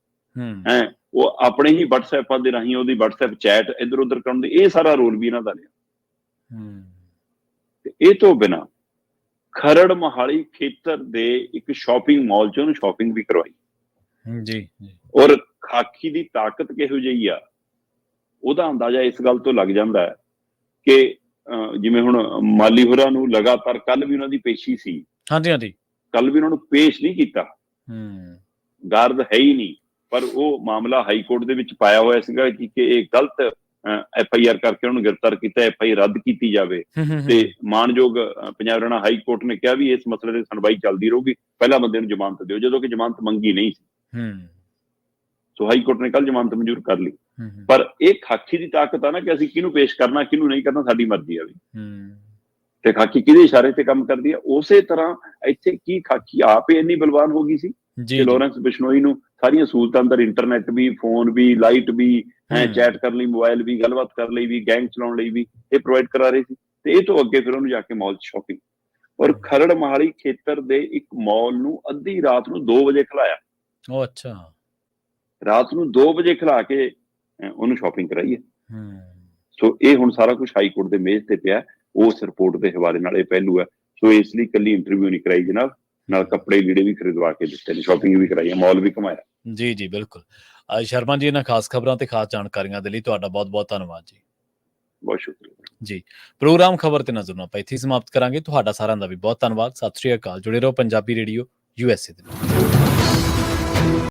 ਉਹ ਆਪਣੇ ਹੀ WhatsApp ਦੇ ਰਾਹੀਂ ਉਹਦੀ WhatsApp ਚੈਟ ਇੱਧਰ ਉੱਧਰ ਕਰਾਉਣ ਦੇ, ਇਹ ਸਾਰਾ ਰੋਲ ਵੀ ਇਹਨਾਂ ਦਾ ਲਿਆ। ਤੇ ਇਹ ਤੋਂ ਬਿਨਾਂ ਖਰੜ ਮੋਹਾਲੀ ਖੇਤਰ ਦੇ ਇੱਕ ਸ਼ਾਪਿੰਗ ਮਾਲ ਚ ਉਹਨੂੰ ਸ਼ਾਪਿੰਗ ਵੀ ਕਰਵਾਈ ਜੀ। ਔਰ ਖਾਕੀ ਦੀ ਤਾਕਤ ਕਿਹੋ ਜਿਹੀ ਆ, ਉਹਦਾ ਅੰਦਾਜ਼ਾ ਇਸ ਗੱਲ ਤੋਂ ਲੱਗ ਜਾਂਦਾ ਹੈ ਕਿ ਜਿਵੇਂ ਹੁਣ ਮਾਲੀ ਹੋਰਾਂ ਨੂੰ ਲਗਾਤਾਰ, ਕੱਲ ਵੀ ਉਹਨਾਂ ਦੀ ਪੇਸ਼ੀ ਸੀ, ਕੱਲ ਵੀ ਉਹਨਾਂ ਨੂੰ ਪੇਸ਼ ਨਹੀਂ ਕੀਤਾ, ਗਾਰਦ ਹੈ ਹੀ ਨਹੀਂ, ਪਰ ਉਹ ਮਾਮਲਾ ਹਾਈ ਕੋਰਟ ਦੇ ਵਿੱਚ ਪਾਇਆ ਹੋਇਆ ਸੀਗਾ ਕਿ ਇਹ ਗਲਤ FIR ਕਰਕੇ ਉਹਨੂੰ ਗ੍ਰਿਫਤਾਰ ਕੀਤਾ, FIR ਰੱਦ ਕੀਤੀ ਜਾਵੇ। ਤੇ ਮਾਨਯੋਗ ਪੰਜਾਬ ਹਰਿਆਣਾ ਹਾਈ ਕੋਰਟ ਨੇ ਕਿਹਾ ਵੀ ਇਸ ਮਸਲੇ ਦੀ ਸੁਣਵਾਈ ਚੱਲਦੀ ਰਹੂਗੀ, ਪਹਿਲਾਂ ਬੰਦੇ ਨੂੰ ਜ਼ਮਾਨਤ ਦਿਓ, ਜਦੋਂ ਕਿ ਜ਼ਮਾਨਤ ਮੰਗੀ ਨਹੀਂ ਸੀ। ਸੋ ਹਾਈ ਕੋਰਟ ਨੇ ਕੱਲ ਜ਼ਮਾਨਤ ਮਨਜ਼ੂਰ ਕਰ ਲਈ। ਪਰ ਇਹ ਖਾਕੀ ਦੀ ਤਾਕਤ ਆ ਨਾ ਕਿ ਅਸੀਂ ਕਿਹਨੂੰ ਪੇਸ਼ ਕਰਨਾ, ਕਿਹਨੂੰ ਨਹੀਂ ਕਰਨਾ, ਸਾਡੀ ਮਰਜ਼ੀ ਆ ਵੀ। ਤੇ ਖਾਕੀ ਕਿਹਦੇ ਇਸ਼ਾਰੇ ਤੇ ਕੰਮ ਕਰਦੀ ਆ। ਉਸੇ ਤਰ੍ਹਾਂ ਇੱਥੇ ਕੀ ਖਾਕੀ ਆਪ ਹੀ ਇੰਨੀ ਬਲਵਾਨ ਹੋ ਗਈ ਸੀ ਕਿ ਲਾਰੈਂਸ ਬਿਸ਼ਨੋਈ ਨੂੰ ਸਾਰੀਆਂ ਸਹੂਲਤਾਂ ਅੰਦਰ, ਇੰਟਰਨੈਟ ਵੀ, ਫੋਨ ਵੀ, ਲਾਈਟ ਵੀ, ਚੈਟ ਕਰਨ ਲਈ ਮੋਬਾਈਲ ਵੀ, ਗੱਲਬਾਤ ਕਰਨ ਲਈ ਵੀ, ਗੈਂਗ ਚਲਾਉਣ ਲਈ ਵੀ ਇਹ ਪ੍ਰੋਵਾਈਡ ਕਰਾ ਰਹੇ ਸੀ। ਤੇ ਇਹ ਤੋਂ ਅੱਗੇ ਫਿਰ ਉਹਨੂੰ ਜਾ ਕੇ ਮਾਲ 'ਚ ਸ਼ਾਪਿੰਗ, ਔਰ ਖਰੜ ਮਹਾਲੀ ਖੇਤਰ ਦੇ ਇੱਕ ਮਾਲ ਨੂੰ ਅੱਧੀ ਰਾਤ ਨੂੰ 2 ਵਜੇ ਖਿਲਾਇਆ। ਉਹ ਅੱਛਾ, ਰਾਤ ਨੂੰ 2 ਵਜੇ ਖਿਲਾ ਕੇ ਉਹਨੂੰ ਸ਼ਾਪਿੰਗ ਕਰਾਈ ਹੈ। ਸੋ ਇਹ ਹੁਣ ਸਾਰਾ ਕੁਝ ਹਾਈ ਕੋਰਟ ਦੇ ਮੇਜ਼ ਤੇ ਪਿਆ, ਉਸ ਰਿਪੋਰਟ ਦੇ ਹਵਾਲੇ ਨਾਲ ਇਹ ਪਹਿਲੂ ਹੈ। ਸੋ ਇਸ ਲਈ ਕੱਲੀ ਇੰਟਰਵਿਊ ਨਹੀਂ ਕਰਾਈ ਜਨਾਬ, ਨਾਲ ਕੱਪੜੇ ਲੀੜੇ ਵੀ ਖਰੀਦਵਾ ਕੇ ਦਿੱਤੇ ਨੇ, ਸ਼ਾਪਿੰਗ ਵੀ ਕਰਾਈ ਹੈ, ਮਾਲ ਵੀ ਘੁਮਾਇਆ। ਜੀ ਜੀ ਬਿਲਕੁਲ। ਸ਼ਰਮਾ ਜੀ, ਇਹਨਾਂ ਖਾਸ ਖਬਰਾਂ ਤੇ ਖਾਸ ਜਾਣਕਾਰੀਆਂ ਦੇ ਲਈ ਤੁਹਾਡਾ ਬਹੁਤ ਬਹੁਤ ਧੰਨਵਾਦ ਜੀ। ਬਹੁਤ ਸ਼ੁਕਰੀਆ ਜੀ। ਪ੍ਰੋਗਰਾਮ ਖਬਰ ਤੇ ਨਜ਼ਰ ਨੂੰ ਆਪਾਂ ਇੱਥੇ ਸਮਾਪਤ ਕਰਾਂਗੇ। ਤੁਹਾਡਾ ਸਾਰਿਆਂ ਦਾ ਵੀ ਬਹੁਤ ਧੰਨਵਾਦ। ਸਤਿ ਸ਼੍ਰੀ ਅਕਾਲ। ਜੁੜੇ ਰਹੋ ਪੰਜਾਬੀ ਰੇਡੀਓ USA ਦੇ ਨਾਲ।